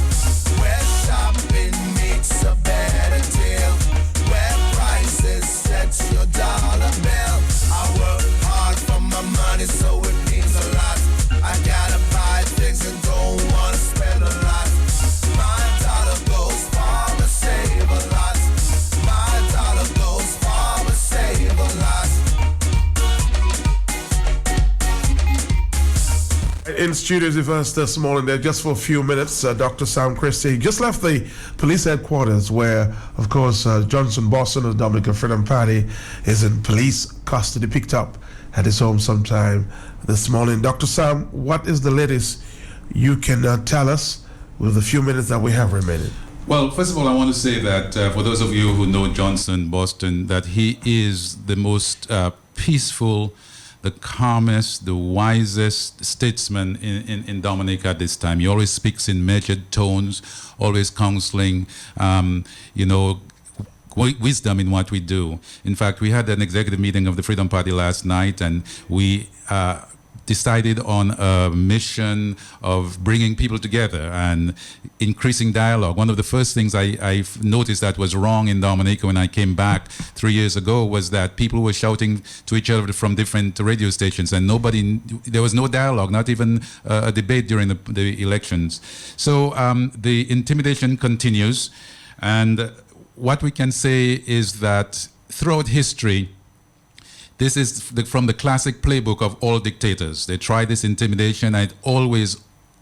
Where shopping meets a better deal, where prices set your dollar bill. I work hard for my money, so it means a lot. I gotta buy things and don't wanna spend a lot. My dollar goes far to save a lot. My dollar goes far to save a lot. In studios with us this morning, there just for a few minutes, Dr. Sam Christie just left the police headquarters where, of course, Johnson Boston of the Dominican Freedom Party is in police custody, picked up at his home sometime this morning. Dr. Sam, what is the latest you can tell us with the few minutes that we have remaining? Well, first of all, I want to say that for those of you who know Johnson Boston, that he is the most peaceful, the calmest, the wisest statesman in Dominica at this time. He always speaks in measured tones, always counseling, wisdom in what we do. In fact, we had an executive meeting of the Freedom Party last night, and we decided on a mission of bringing people together and increasing dialogue. One of the first things I noticed that was wrong in Dominica when I came back 3 years ago was that people were shouting to each other from different radio stations, and there was no dialogue, not even a debate during the elections. So the intimidation continues, and what we can say is that throughout history, this is from the classic playbook of all dictators. They try this intimidation, and it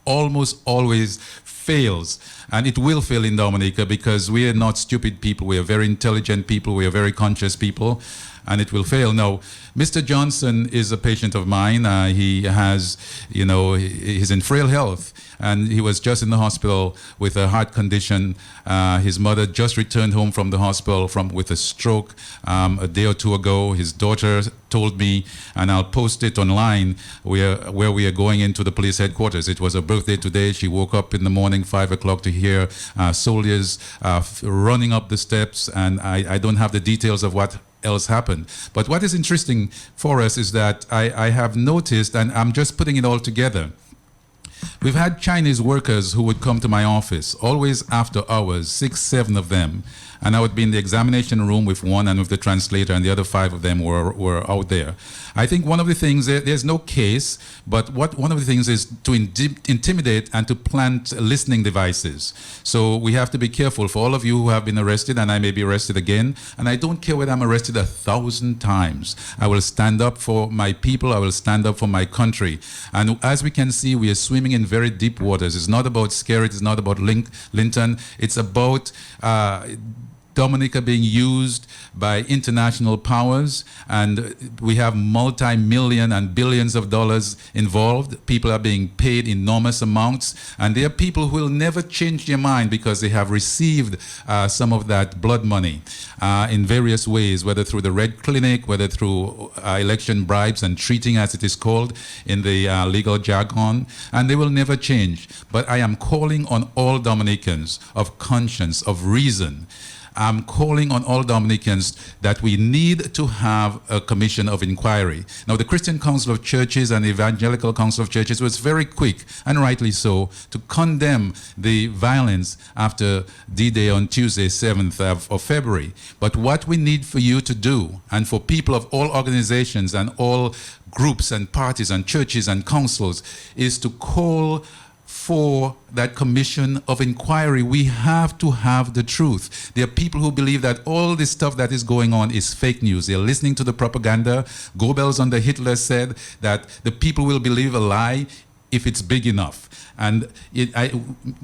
almost always fails. And it will fail in Dominica because we are not stupid people. We are very intelligent people. We are very conscious people. And it will fail. Now, Mr. Johnson is a patient of mine. He has, he's in frail health. And he was just in the hospital with a heart condition. His mother just returned home from the hospital with a stroke a day or two ago. His daughter told me, and I'll post it online, where we are going into the police headquarters. It was her birthday today. She woke up in the morning, 5 o'clock, to hear soldiers running up the steps. And I don't have the details of what else happened. But what is interesting for us is that I have noticed, and I'm just putting it all together, we've had Chinese workers who would come to my office, always after hours, 6, 7 of them, and I would be in the examination room with one and with the translator, and the other 5 of them were out there. I think one of the things, there's no case, but one of the things is to intimidate and to plant listening devices. So we have to be careful. For all of you who have been arrested, and I may be arrested again, and I don't care whether I'm arrested 1,000 times. I will stand up for my people. I will stand up for my country. And as we can see, we are swimming in very deep waters. It's not about Skerrit. It's not about Linton. It's about Dominica being used by international powers, and we have multi-million and billions of dollars involved. People are being paid enormous amounts, and there are people who will never change their mind because they have received some of that blood money in various ways, whether through the Red Clinic, whether through election bribes and treating, as it is called in the legal jargon, and they will never change. But I am calling on all Dominicans of conscience, of reason. I'm calling on all Dominicans that we need to have a commission of inquiry. Now, the Christian Council of Churches and the Evangelical Council of Churches was very quick, and rightly so, to condemn the violence after D-Day on Tuesday, 7th of February. But what we need for you to do, and for people of all organizations and all groups and parties and churches and councils, is to call for that commission of inquiry. We have to have the truth. There are people who believe that all this stuff that is going on is fake news. They're listening to the propaganda. Goebbels under Hitler said that the people will believe a lie if it's big enough. And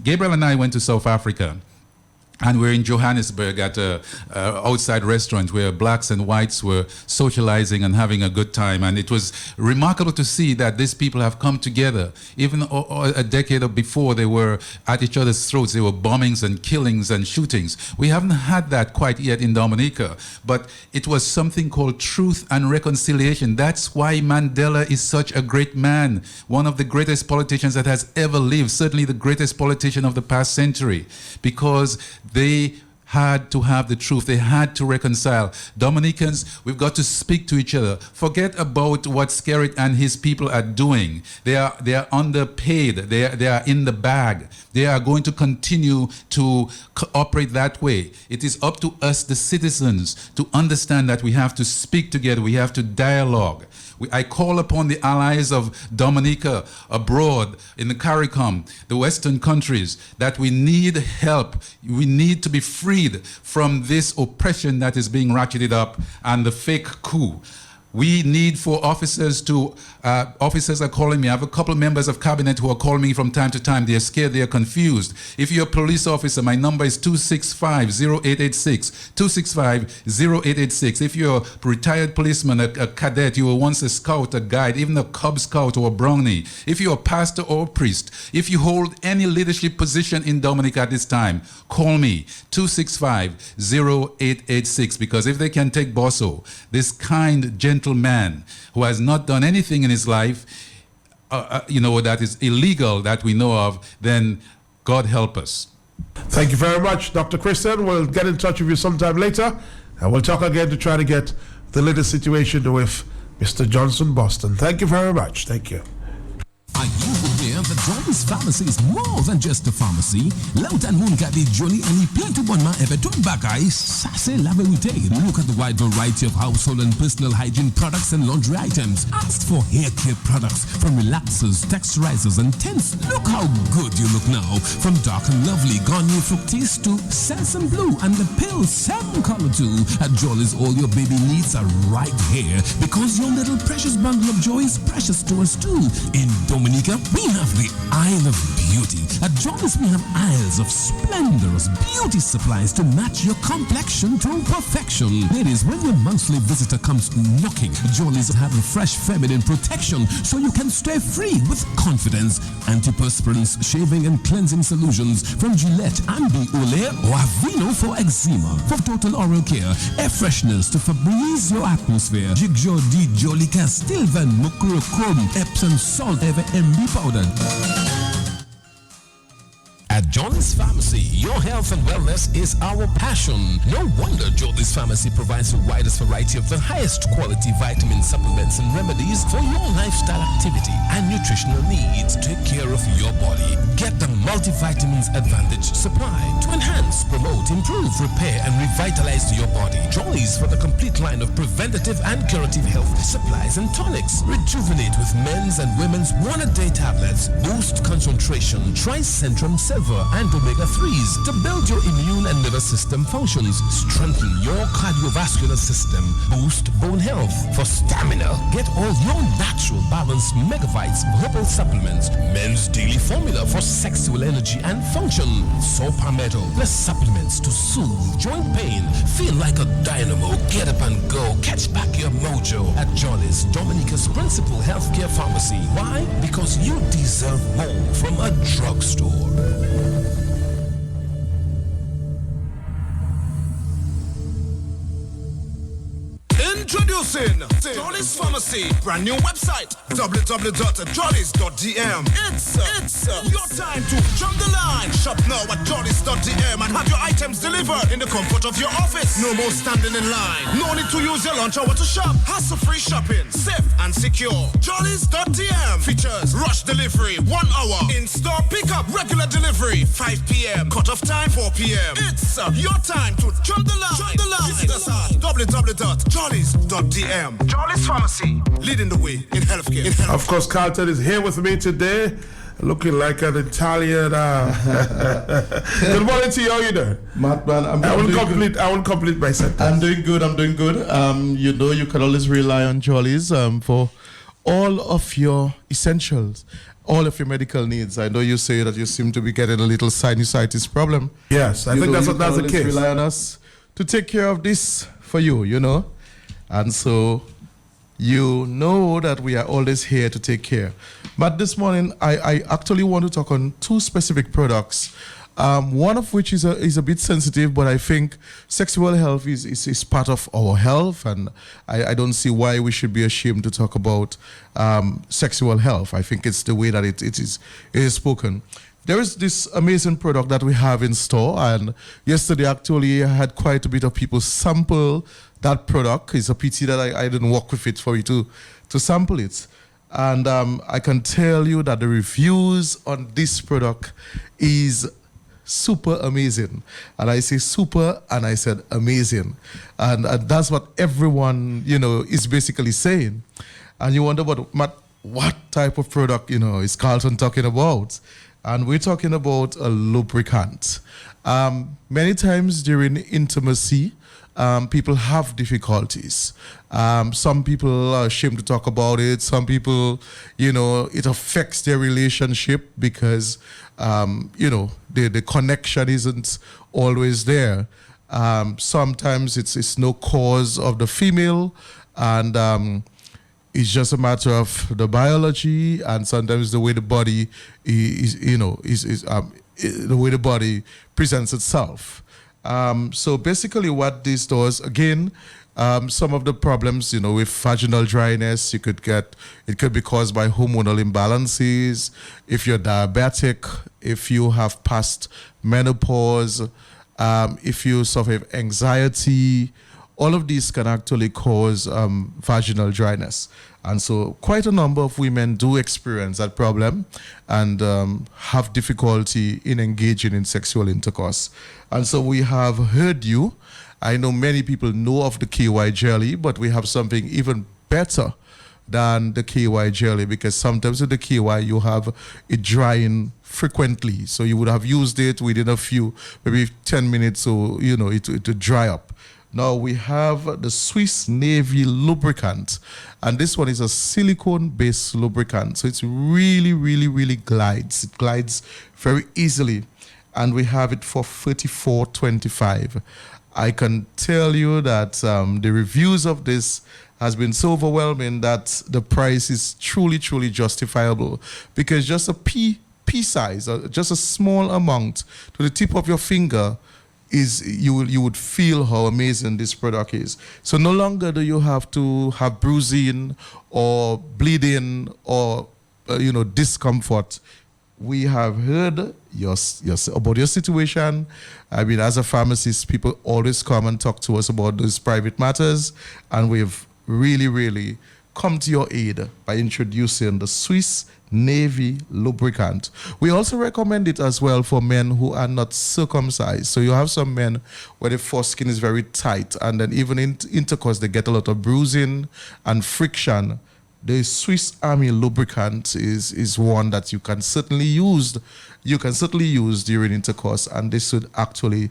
Gabriel and I went to South Africa. And we're in Johannesburg at an outside restaurant where blacks and whites were socializing and having a good time. And it was remarkable to see that these people have come together. Even a decade before, they were at each other's throats. There were bombings and killings and shootings. We haven't had that quite yet in Dominica. But it was something called truth and reconciliation. That's why Mandela is such a great man. One of the greatest politicians that has ever lived. Certainly the greatest politician of the past century. Because They had to have the truth. They had to reconcile. Dominicans, we've got to speak to each other. Forget about what Skerrit and his people are doing. They are underpaid. They are in the bag. They are going to continue to operate that way. It is up to us, the citizens, to understand that we have to speak together. We have to dialogue. I call upon the allies of Dominica abroad, in the CARICOM, the Western countries, that we need help. We need to be freed from this oppression that is being ratcheted up and the fake coup. We need for officers to, officers are calling me. I have a couple of members of cabinet who are calling me from time to time. They're scared, they're confused. If you're a police officer, my number is 265-0886, 265-0886. If you're a retired policeman, a cadet, you were once a scout, a guide, even a Cub Scout or a Brownie. If you're a pastor or a priest, if you hold any leadership position in Dominica at this time, call me, 265-0886, because if they can take Bosso, this kind, gentle man who has not done anything in his life, that is illegal that we know of, then God help us. Thank you very much, Dr. Christian. We'll get in touch with you sometime later, and we'll talk again to try to get the latest situation with Mr. Johnson Boston. Thank you very much. Thank you. Are you aware that Johnny's Pharmacy is more than just a pharmacy? Lout and Moon got the Johnny and he plan to one man ever turn back eyes. Sase la verite. Look at the wide variety of household and personal hygiene products and laundry items. Ask for hair care products from relaxers, texturizers and tints. Look how good you look now. From dark and lovely Garnier Fructis to Sesame Blue and the pill Sam color too. At Jolly's, all your baby needs are right here because your little precious bundle of joy is precious to us too. In Dominica, we have the Isle of Beauty. At Jolly's, we have aisles of splendorous beauty supplies to match your complexion to perfection. Ladies, when your monthly visitor comes knocking, Jolly's have a fresh feminine protection so you can stay free with confidence. Antiperspirants, shaving and cleansing solutions from Gillette, Ambi, Olay, or Aveeno for eczema. For total oral care, air fresheners to Febreze your atmosphere. Jigjo di Jolika, Stilvan, Mukro, Chrome, Epsom salt, ever MB powder. At Johnny's Pharmacy, your health and wellness is our passion. No wonder Johnny's Pharmacy provides the widest variety of the highest quality vitamin supplements and remedies for your lifestyle activity and nutritional needs. Take care of your body. Get the multivitamins Advantage supply to enhance, promote, improve, repair, and revitalize your body. Johnny's for the complete line of preventative and curative health supplies and tonics. Rejuvenate with men's and women's one-a-day tablets. Boost concentration. Tricentrum Silver and omega-3s to build your immune and nervous system functions, strengthen your cardiovascular system, boost bone health. For stamina, get all your natural balanced megavites herbal supplements, men's daily formula for sexual energy and function, Saw Palmetto plus supplements to soothe joint pain. Feel like a dynamo, get up and go, catch back your mojo at Jolly's, Dominica's principal healthcare pharmacy. Why? Because you deserve more from a drugstore. Introducing Jolly's Pharmacy, brand new website, www.jollies.dm. It's your time to jump the line. Shop now at jollies.dm and have your items delivered in the comfort of your office. No more standing in line. No need to use your lunch hour to shop. Hassle-free shopping, safe and secure. Jollies.dm features rush delivery, 1 hour. In-store pickup, regular delivery, 5 p.m. Cut-off time, 4 p.m. It's your time to jump the line. Visit us at www.jollies.dm. Jolly's Pharmacy, leading the way in healthcare. Of course, Carlton is here with me today, looking like an Italian. Good morning to you. How you doing? Matt, man, I will complete my sentence. I'm doing good. You can always rely on Jollies for all of your essentials, all of your medical needs. I know you say that you seem to be getting a little sinusitis problem. Yes, I think that's the case. Rely on us to take care of this for you, and so you know that we are always here to take care. But this morning, I actually want to talk on 2 specific products, one of which is a bit sensitive, but I think sexual health is part of our health, and I don't see why we should be ashamed to talk about sexual health. I think it's the way that it is spoken. there is this amazing product that we have in store, and yesterday actually I had quite a bit of people sample that product. It's a pity that I didn't work with it for you to sample it. And I can tell you that the reviews on this product is super amazing. And I say super, and I said amazing. And that's what everyone, is basically saying. And you wonder, what type of product, is Carlton talking about? And we're talking about a lubricant. Many times during intimacy, people have difficulties. Some people are ashamed to talk about it. Some people, it affects their relationship because, the connection isn't always there. Sometimes it's no cause of the female, and it's just a matter of the biology, and sometimes the way the body the way the body presents itself. So basically what this does, again, some of the problems, with vaginal dryness, it could be caused by hormonal imbalances. If you're diabetic, if you have passed menopause, if you suffer with anxiety, all of these can actually cause vaginal dryness. And so quite a number of women do experience that problem and have difficulty in engaging in sexual intercourse. And so we have heard you. I know many people know of the KY jelly, but we have something even better than the KY jelly, because sometimes with the KY you have it drying frequently. So you would have used it within maybe 10 minutes, so it would dry up. Now we have the Swiss Navy lubricant, and this one is a silicone-based lubricant. So it's really, really, really glides. It glides very easily, and we have it for $34.25. I can tell you that the reviews of this has been so overwhelming that the price is truly, truly justifiable, because just a pea size, just a small amount to the tip of your finger, you would feel how amazing this product is. So no longer do you have to have bruising or bleeding or discomfort. We have heard about your situation. I mean, as a pharmacist, people always come and talk to us about those private matters, and we've really, really come to your aid by introducing the Swiss Navy lubricant. We also recommend it as well for men who are not circumcised. So you have some men where the foreskin is very tight, and then even in intercourse they get a lot of bruising and friction. The Swiss Army lubricant is one that you can certainly use. During intercourse, and this would actually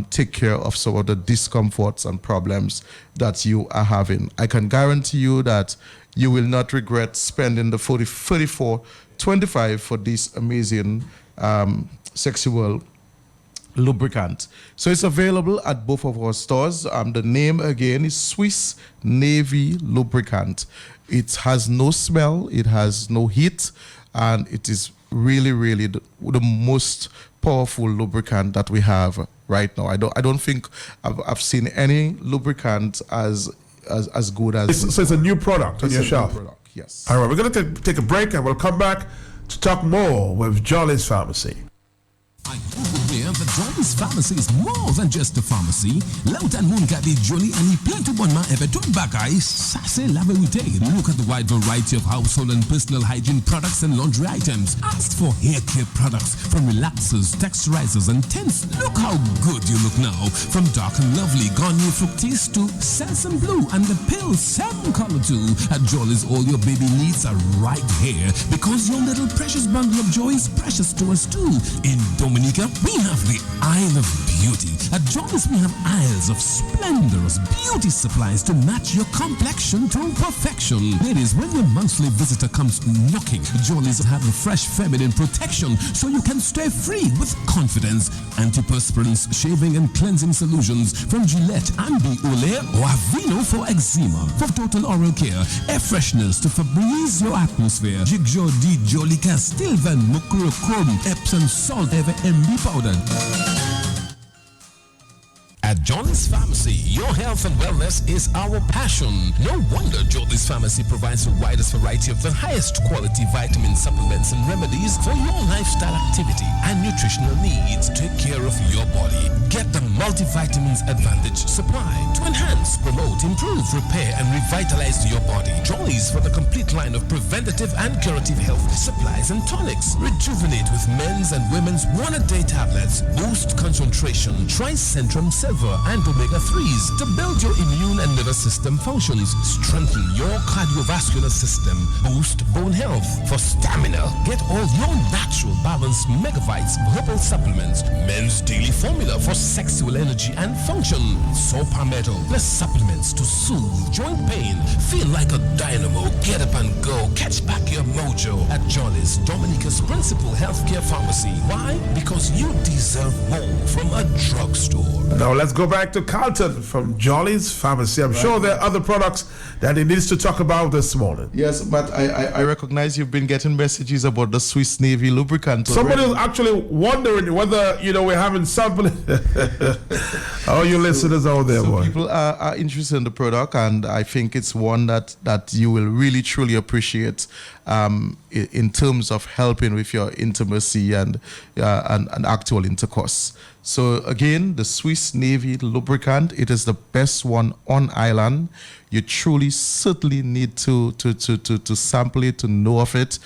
take care of some of the discomforts and problems that you are having. I can guarantee you that you will not regret spending the $34.25 for this amazing sexual lubricant. So it's available at both of our stores. The name again is Swiss Navy lubricant. It has no smell, it has no heat, and it is really, really the most powerful lubricant that we have right now. I don't think I've seen any lubricant as good as. So it's a new product on your shelf. Yes. All right, we're going to take a break, and we'll come back to talk more with Jolly's Pharmacy. Are you aware that Jolly's Pharmacy is more than just a pharmacy? Lout and Moon got the Jolly and he plan to one man ever turn back eyes. Sase lave we take. Look at the wide variety of household and personal hygiene products and laundry items. Ask for hair care products from relaxers, texturizers, and tints. Look how good you look now. From dark and lovely Garnier Fructis to Sense Blue and the Pill 7 color too. At Jolly's, all your baby needs are right here, because your little precious bundle of joy is precious to us too. In Dominica, we have the Isle of Beauty. At Jolly's, we have aisles of splendorous beauty supplies to match your complexion to perfection. Ladies, when your monthly visitor comes knocking, Jolly's have a fresh feminine protection so you can stay free with confidence. Antiperspirants, shaving and cleansing solutions from Gillette, Ambi, Olay, or Aveeno for eczema. For total oral care, air fresheners to Febreze your atmosphere. Jigjo D Jolly Castile Van Mukro Chrome, Epsom Salt Ever MB powder. At Johnny's Pharmacy, your health and wellness is our passion. No wonder Johnny's Pharmacy provides the widest variety of the highest quality vitamin supplements and remedies for your lifestyle activity and nutritional needs. Take care of your body. Get the multivitamins Advantage supply to enhance, promote, improve, repair, and revitalize your body. Johnny's for the complete line of preventative and curative health supplies and tonics. Rejuvenate with men's and women's one-a-day tablets. Boost concentration. Try Centrum Silver and Omega-3s to build your immune and nervous system functions. Strengthen your cardiovascular system. Boost bone health. For stamina, get all your natural balanced megavites herbal supplements. Men's daily formula for sexual energy and function. So Palmetto, plus supplements to soothe joint pain. Feel like a dynamo. Get up and go. Catch back your mojo at Johnny's, Dominica's principal healthcare pharmacy. Why? Because you deserve more from a drugstore. Now let's go back to Carlton from Jolly's Pharmacy. I'm sure there are other products that he needs to talk about this morning. Yes, but I recognize you've been getting messages about the Swiss Navy lubricant. Somebody was actually wondering whether, we're having sampling. All you listeners out there, boy. People are interested in the product, and I think it's one that you will really, truly appreciate in terms of helping with your intimacy and actual intercourse. So again, the Swiss Navy lubricant, it is the best one on island. You truly certainly need to sample it, to know of it.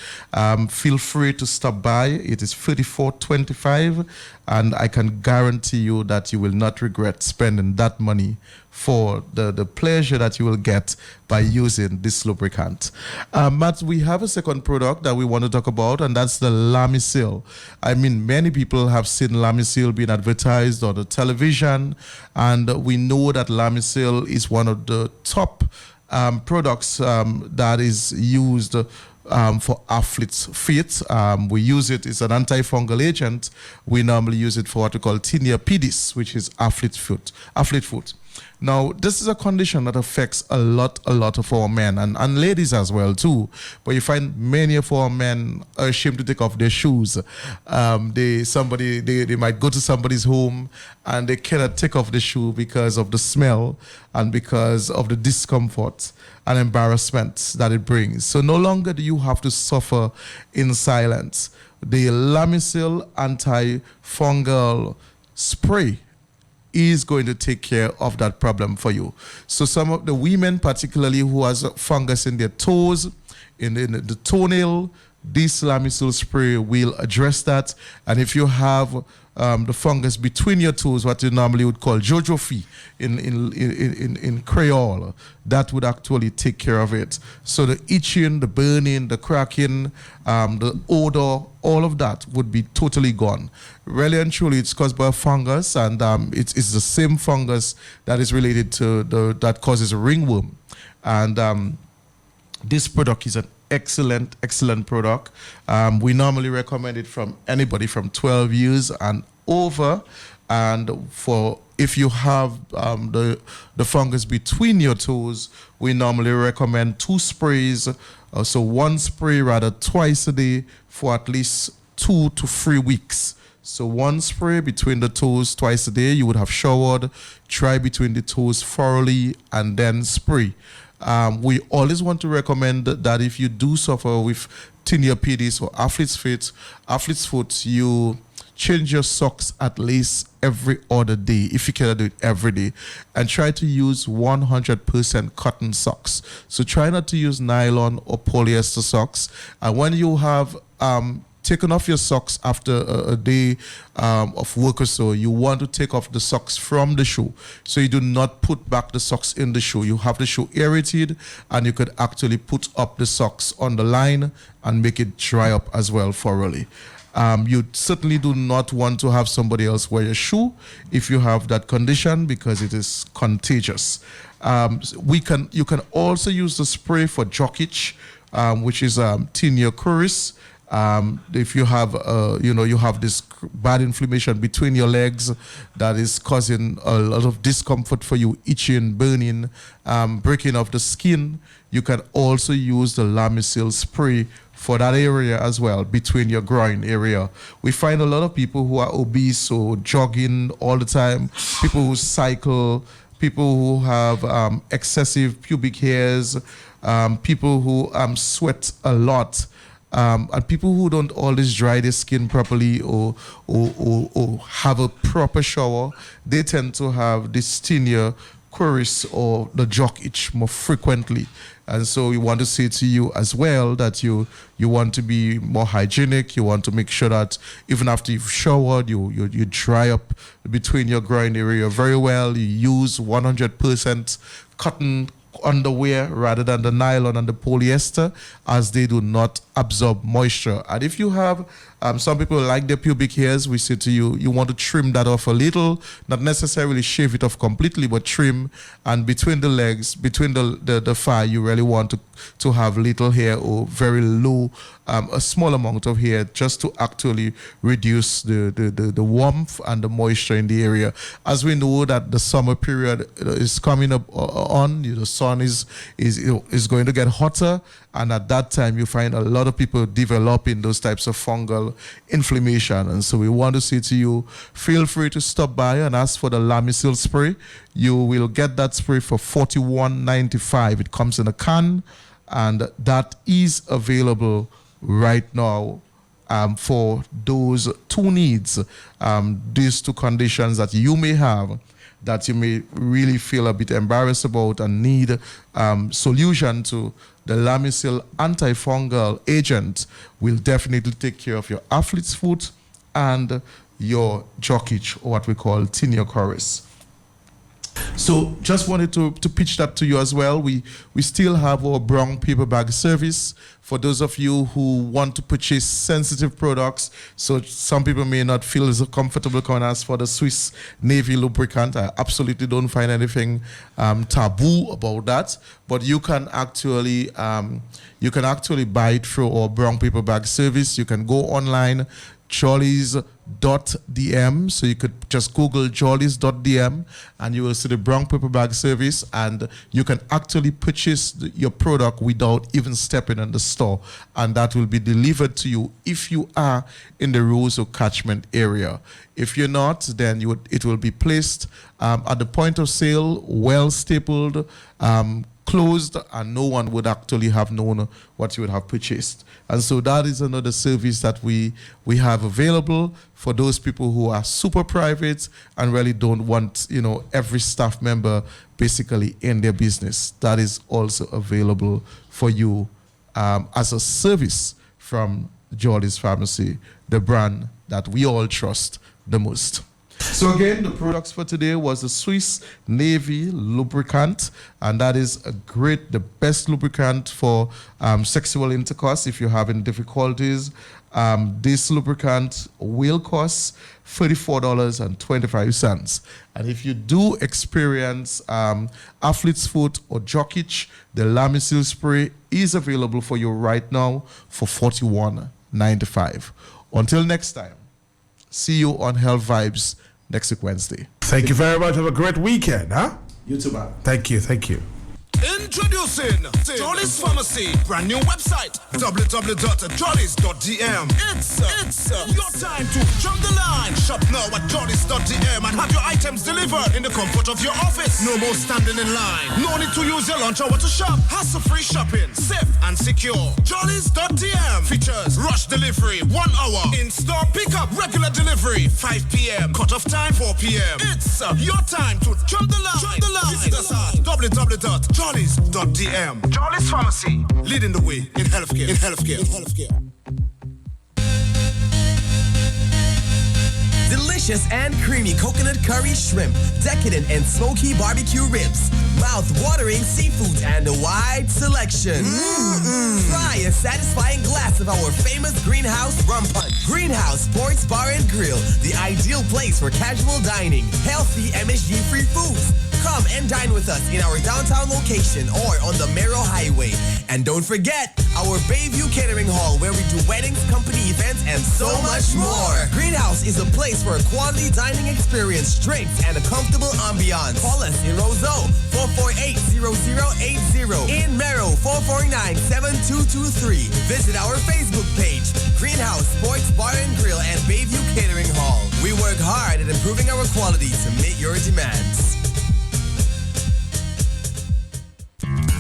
Feel free to stop by. It is $34.25, and I can guarantee you that you will not regret spending that money for the pleasure that you will get by using this lubricant. Matt, we have a second product that we want to talk about, and that's the Lamisil. I mean, many people have seen Lamisil being advertised on the television, and we know that Lamisil is one of the top products that is used for athlete's feet. We use it, it's an antifungal agent. We normally use it for what we call tinea pedis, which is athlete foot. Now, this is a condition that affects a lot of our men and ladies as well too. But you find many of our men are ashamed to take off their shoes. They might go to somebody's home and they cannot take off the shoe because of the smell and because of the discomfort and embarrassment that it brings. So no longer do you have to suffer in silence. The Lamisil antifungal spray is going to take care of that problem for you. So some of the women, particularly who has fungus in their toes, in the toenail, this Lamisil spray will address that. And if you have the fungus between your toes, what you normally would call jojophy in Creole, that would actually take care of it. So the itching, the burning, the cracking, the odor, all of that would be totally gone. Really and truly, it's caused by a fungus, and it's the same fungus that is related to that causes ringworm. And this product is an excellent product. We normally recommend it from anybody from 12 years and over. And for if you have the fungus between your toes, we normally recommend 2 sprays. So 1 spray rather twice a day for at least 2 to 3 weeks. So 1 spray between the toes twice a day. You would have showered, try between the toes thoroughly, and then spray. We always want to recommend that if you do suffer with tinea pedis or athlete's foot, you change your socks at least every other day, if you cannot do it every day, and try to use 100% cotton socks. So try not to use nylon or polyester socks. And when you have taken off your socks after a day of work or so, you want to take off the socks from the shoe. So you do not put back the socks in the shoe. You have the shoe aerated, and you could actually put up the socks on the line and make it dry up as well thoroughly. You certainly do not want to have somebody else wear your shoe if you have that condition, because it is contagious. You can also use the spray for jock itch, which is tinea curis. If you have, you have this bad inflammation between your legs that is causing a lot of discomfort for you, itching, burning, breaking of the skin, you can also use the Lamisil spray for that area as well, between your groin area. We find a lot of people who are obese or jogging all the time, people who cycle, people who have excessive pubic hairs, people who sweat a lot, and people who don't always dry their skin properly or have a proper shower. They tend to have this tinea queries or the jock itch more frequently. And so we want to say to you as well that you want to be more hygienic. You want to make sure that even after you've showered, you dry up between your groin area very well. You use 100% cotton underwear rather than the nylon and the polyester, as they do not absorb moisture. And if you have some people like their pubic hairs, we say to you, you want to trim that off a little, not necessarily shave it off completely, but trim. And between the legs, between the thigh, you really want to have little hair or very low, a small amount of hair, just to actually reduce the warmth and the moisture in the area. As we know that the summer period is coming up on, the sun is going to get hotter, and at that time you find a lot of people developing those types of fungal inflammation. And so we want to say to you, feel free to stop by and ask for the Lamisil spray. You will get that spray for $41.95. It comes in a can, and that is available right now for those two needs, these two conditions that you may have, that you may really feel a bit embarrassed about and need solution to. The Lamisil antifungal agent will definitely take care of your athlete's foot and your jock itch, or what we call tinea queris. So just wanted to pitch that to you as well. We still have our brown paper bag service for those of you who want to purchase sensitive products. So some people may not feel as comfortable coming as for the Swiss Navy lubricant. I absolutely don't find anything taboo about that. But you can actually buy it through our brown paper bag service. You can go online, jollies.dm, so you could just Google jollies.dm and you will see the brown paper bag service, and you can actually purchase your product without even stepping in the store, and that will be delivered to you if you are in the Roseau catchment area. If you're not, then it will be placed at the point of sale, well stapled, closed, and no one would actually have known what you would have purchased. And so that is another service that we have available for those people who are super private and really don't want, every staff member basically in their business. That is also available for you as a service from Jolly's Pharmacy, the brand that we all trust the most. So again, the products for today was the Swiss Navy lubricant, and that is the best lubricant for sexual intercourse if you're having difficulties. This lubricant will cost $34.25. And if you do experience athlete's foot or jock itch, the Lamisil spray is available for you right now for $41.95. Until next time, see you on Health Vibes next week, Wednesday. Thank you very much. Have a great weekend, huh? You too, man. Thank you. Introducing Jolly's Pharmacy, brand new website, www.jollies.dm. It's your time to jump the line. Shop now at jollies.dm and have your items delivered in the comfort of your office. No more standing in line. No need to use your lunch hour to shop. Hassle-free shopping, safe and secure. Jollies.dm features rush delivery, 1 hour. In-store pickup, regular delivery, 5 p.m. Cut-off time, 4 p.m. It's your time to jump the line. Visit us at www.jollies.dm. Jollies Pharmacy, leading the way in healthcare. Delicious and creamy coconut curry shrimp, decadent and smoky barbecue ribs, mouth-watering seafood, and a wide selection. Try a satisfying glass of our famous Greenhouse Rum Punch. Greenhouse Sports Bar and Grill, the ideal place for casual dining, healthy MSG-free foods, Come and dine with us in our downtown location or on the Mero Highway. And don't forget our Bayview Catering Hall where we do weddings, company events, and so much more. Greenhouse is a place for a quality dining experience, drinks, and a comfortable ambiance. Call us in Roseau 448-0080, in Mero 449-7223. Visit our Facebook page, Greenhouse Sports Bar and Grill and Bayview Catering Hall. We work hard at improving our quality to meet your demands.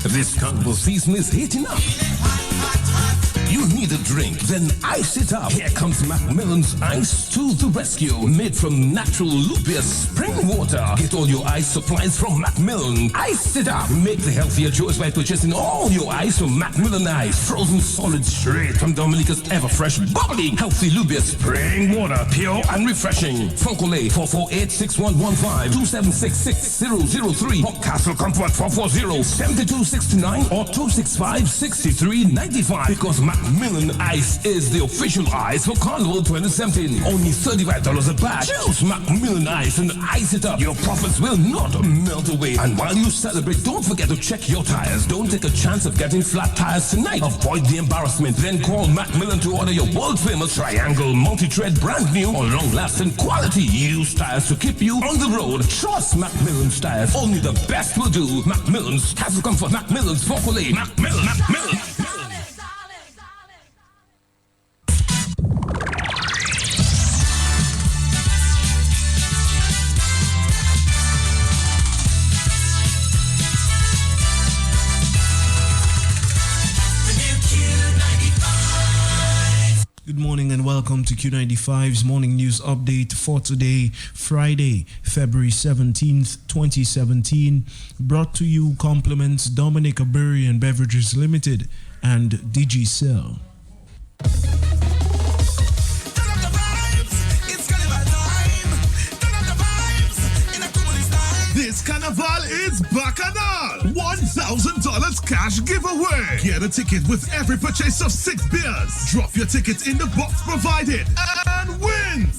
This carnival season is heating up. You need a drink, then ice it up. Here comes Macmillan's Ice to the rescue. Made from natural Lubia spring water. Get all your ice supplies from Macmillan. Ice it up. Make the healthier choice by purchasing all your ice from Macmillan Ice. Frozen solid straight from Dominica's ever fresh, bubbling, healthy Lubia spring water. Pure and refreshing. Foncolay 448-6115 276-6003 or Castle Comfort 440-7269 or 265-6395. Because Macmillan Ice is the official ice for Carnival 2017. Only $35 a pack. Choose Macmillan Ice and ice it up. Your profits will not melt away. And while you celebrate, don't forget to check your tires. Don't take a chance of getting flat tires tonight. Avoid the embarrassment. Then call Macmillan to order your world-famous Triangle multi-tread brand new or long-lasting quality used tires to keep you on the road. Trust Macmillan's tires. Only the best will do. Macmillan's Castle Comfort. Macmillan's Foncolay. Macmillan. Good morning and welcome to Q95's morning news update for today, Friday, February 17th, 2017. Brought to you compliments Dominica Brewery and Beverages Limited and Digicel. This carnival is Bacchanal! $1,000 cash giveaway! Get a ticket with every purchase of 6 beers. Drop your ticket in the box provided and win!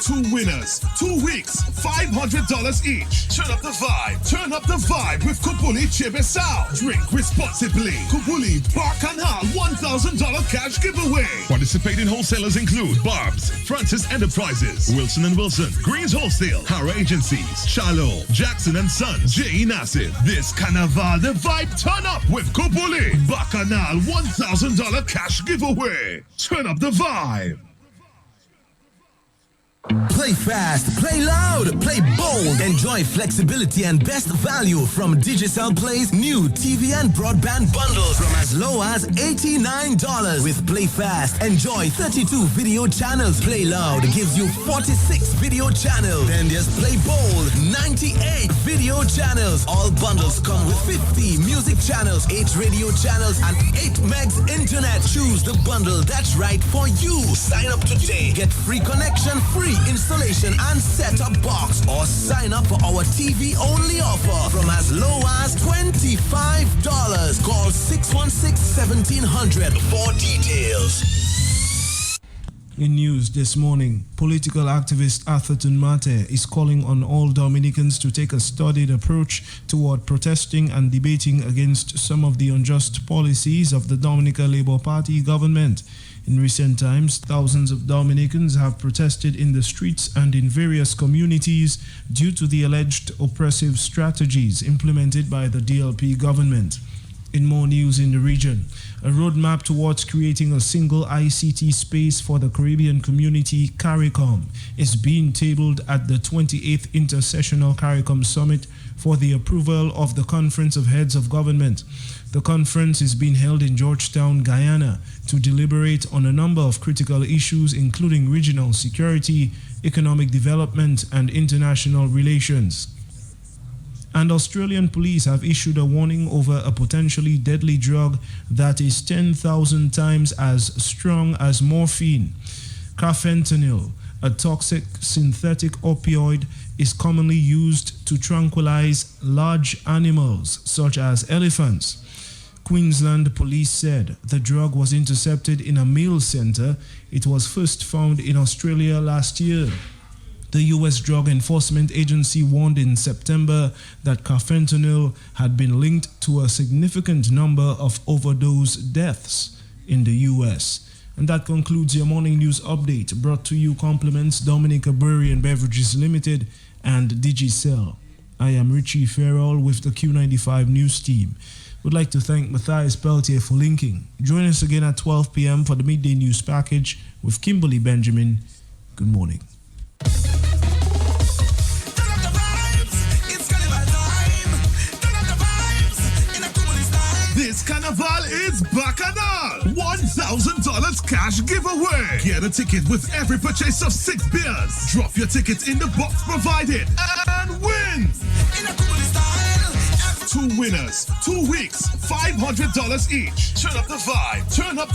2 winners, 2 weeks, $500 each. Turn up the vibe with Kupuli Chibisao. Drink responsibly. Kupuli Bacchanal $1,000 cash giveaway. Participating wholesalers include Barb's, Francis Enterprises, Wilson & Wilson, Greens Wholesale, Hara Agencies, Shallow, Jackson & Sons, J. Nassif. This carnival, the vibe turn up with Kupuli Bacchanal $1,000 cash giveaway. Turn up the vibe. Play fast, play loud, play bold. Enjoy flexibility and best value from Digicel Play's new TV and broadband bundles from as low as $89. With Play Fast, enjoy 32 video channels. Play Loud gives you 46 video channels. Then there's Play Bold, 98 video channels. All bundles come with 50 music channels, 8 radio channels, and 8 megs internet. Choose the bundle that's right for you. Sign up today. Get free connection, free installation and setup box, or sign up for our TV only offer from as low as $25. Call 616-1700 for details. In news this morning, political activist Atherton Mate is calling on all Dominicans to take a studied approach toward protesting and debating against some of the unjust policies of the Dominica Labour Party government. In recent times, thousands of Dominicans have protested in the streets and in various communities due to the alleged oppressive strategies implemented by the DLP government. In more news in the region, a roadmap towards creating a single ICT space for the Caribbean community, CARICOM, is being tabled at the 28th Intersessional CARICOM Summit for the approval of the Conference of Heads of Government. The conference is being held in Georgetown, Guyana, to deliberate on a number of critical issues including regional security, economic development, and international relations. And Australian police have issued a warning over a potentially deadly drug that is 10,000 times as strong as morphine. Carfentanil, a toxic synthetic opioid, is commonly used to tranquilize large animals such as elephants. Queensland police said the drug was intercepted in a mail center. It was first found in Australia last year. The U.S. Drug Enforcement Agency warned in September that carfentanil had been linked to a significant number of overdose deaths in the U.S. And that concludes your morning news update, brought to you compliments Dominica Brewery and Beverages Limited and Digicel. I am Richie Farrell with the Q95 News team. Would like to thank Matthias Peltier for linking. Join us again at 12 p.m. for the midday news package with Kimberly Benjamin. Good morning. This carnival is Bacchanal! $1,000 cash giveaway! Get a ticket with every purchase of 6 beers. Drop your ticket in the box provided and win! 2 winners, 2 weeks, $500 each. Turn up the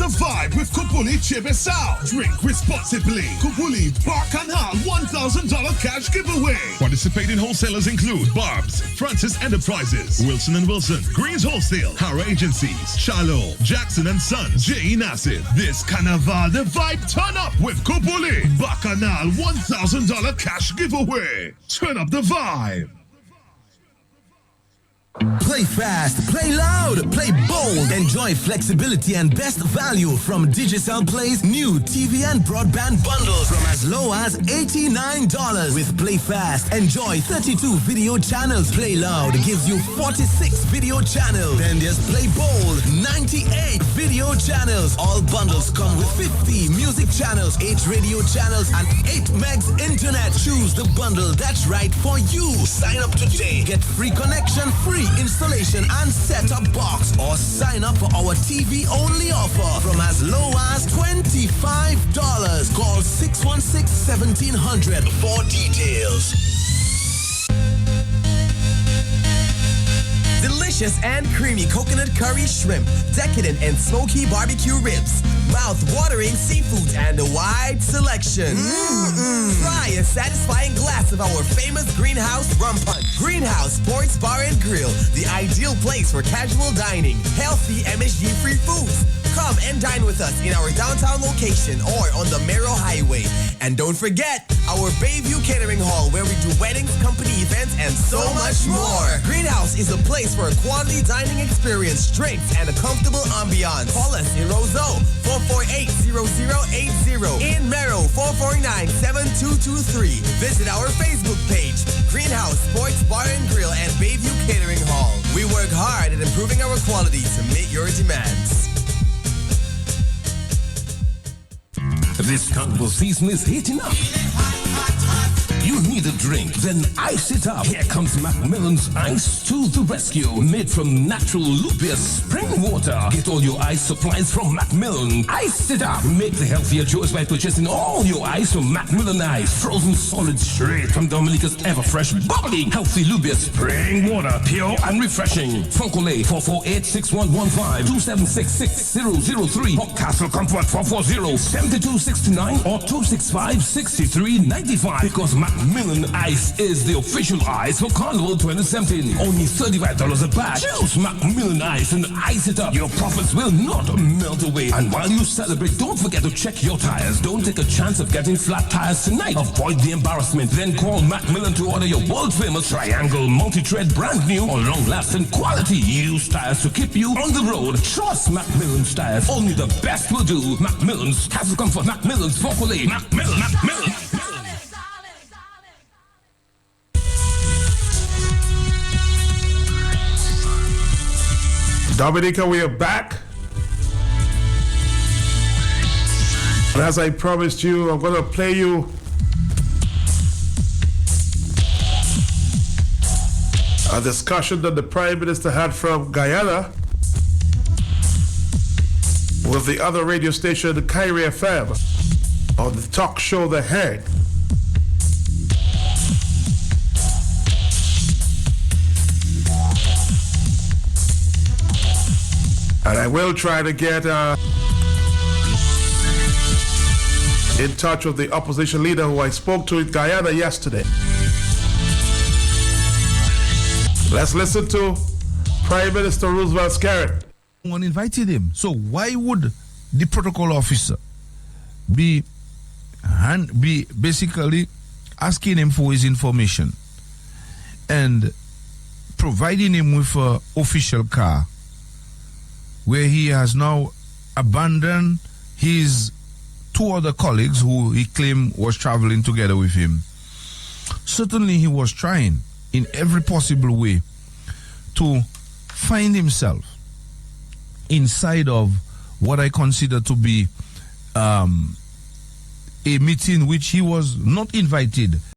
vibe with Kupuli Chibisao. Drink responsibly. Kupuli Bacchanal $1,000 cash giveaway. Participating wholesalers include Barb's, Francis Enterprises, Wilson & Wilson, Greens Wholesale, Hara Agencies, Shallow, Jackson & Sons, J. Nassif. This carnival, the vibe turn up with Kupuli Bacchanal $1,000 cash giveaway. Turn up the vibe. Play fast, play loud, play bold. Enjoy flexibility and best value from Digicel Play's new TV and broadband bundles from as low as $89. With Play Fast, enjoy 32 video channels. Play Loud gives you 46 video channels. Then there's Play Bold, 98 video channels. All bundles come with 50 music channels, 8 radio channels, and 8 megs internet. Choose the bundle that's right for you. Sign up today. Get free connection, free installation and set-up box, or sign up for our TV only offer from as low as $25. Call 616-1700 for details. Delicious and creamy coconut curry shrimp, decadent and smoky barbecue ribs, mouth-watering seafood, and a wide selection. Try a satisfying glass of our famous Greenhouse Rum Punch. Greenhouse Sports Bar and Grill, the ideal place for casual dining, healthy MSG-free foods. Come and dine with us in our downtown location or on the Mero Highway. And don't forget our Bayview Catering Hall, where we do weddings, company events, and so much more. Greenhouse is a place for a quality dining experience, drinks, and a comfortable ambiance. Call us in Roseau, 448-0080. In Mero, 449-7223. Visit our Facebook page, Greenhouse Sports Bar and Grill and Bayview Catering Hall. We work hard at improving our quality to meet your demands. This carnival season is heating up. You need a drink, then ice it up. Here comes Macmillan's Ice to the rescue. Made from natural Lubia spring water. Get all your ice supplies from Macmillan. Ice it up. Make the healthier choice by purchasing all your ice from Macmillan Ice. Frozen solid straight from Dominica's ever fresh, bubbling, healthy Lubia spring water. Pure and refreshing. Foncolay 448-6115-276-6003 or Castle Comfort 440-7269 or 265-6395. Because Macmillan Ice is the official ice for Carnival 2017. Only $35 a pack. Choose Macmillan Ice and ice it up. Your profits will not melt away. And while you celebrate, don't forget to check your tires. Don't take a chance of getting flat tires tonight. Avoid the embarrassment. Then call Macmillan to order your world-famous Triangle multi-tread brand new or long-lasting quality used tires to keep you on the road. Trust Macmillan's tires. Only the best will do. Macmillan's Castle Comfort. Macmillan's Foncolay. Macmillan. Dominica, we are back. And as I promised you, I'm going to play you a discussion that the Prime Minister had from Guyana with the other radio station, the Kyrie FM, on the talk show The Head. And I will try to get in touch with the opposition leader who I spoke to in Guyana yesterday. Let's listen to Prime Minister Roosevelt Skerrit. One invited him. So why would the protocol officer be basically asking him for his information and providing him with an official car, where he has now abandoned his 2 other colleagues who he claimed was traveling together with him. Certainly he was trying in every possible way to find himself inside of what I consider to be a meeting which he was not invited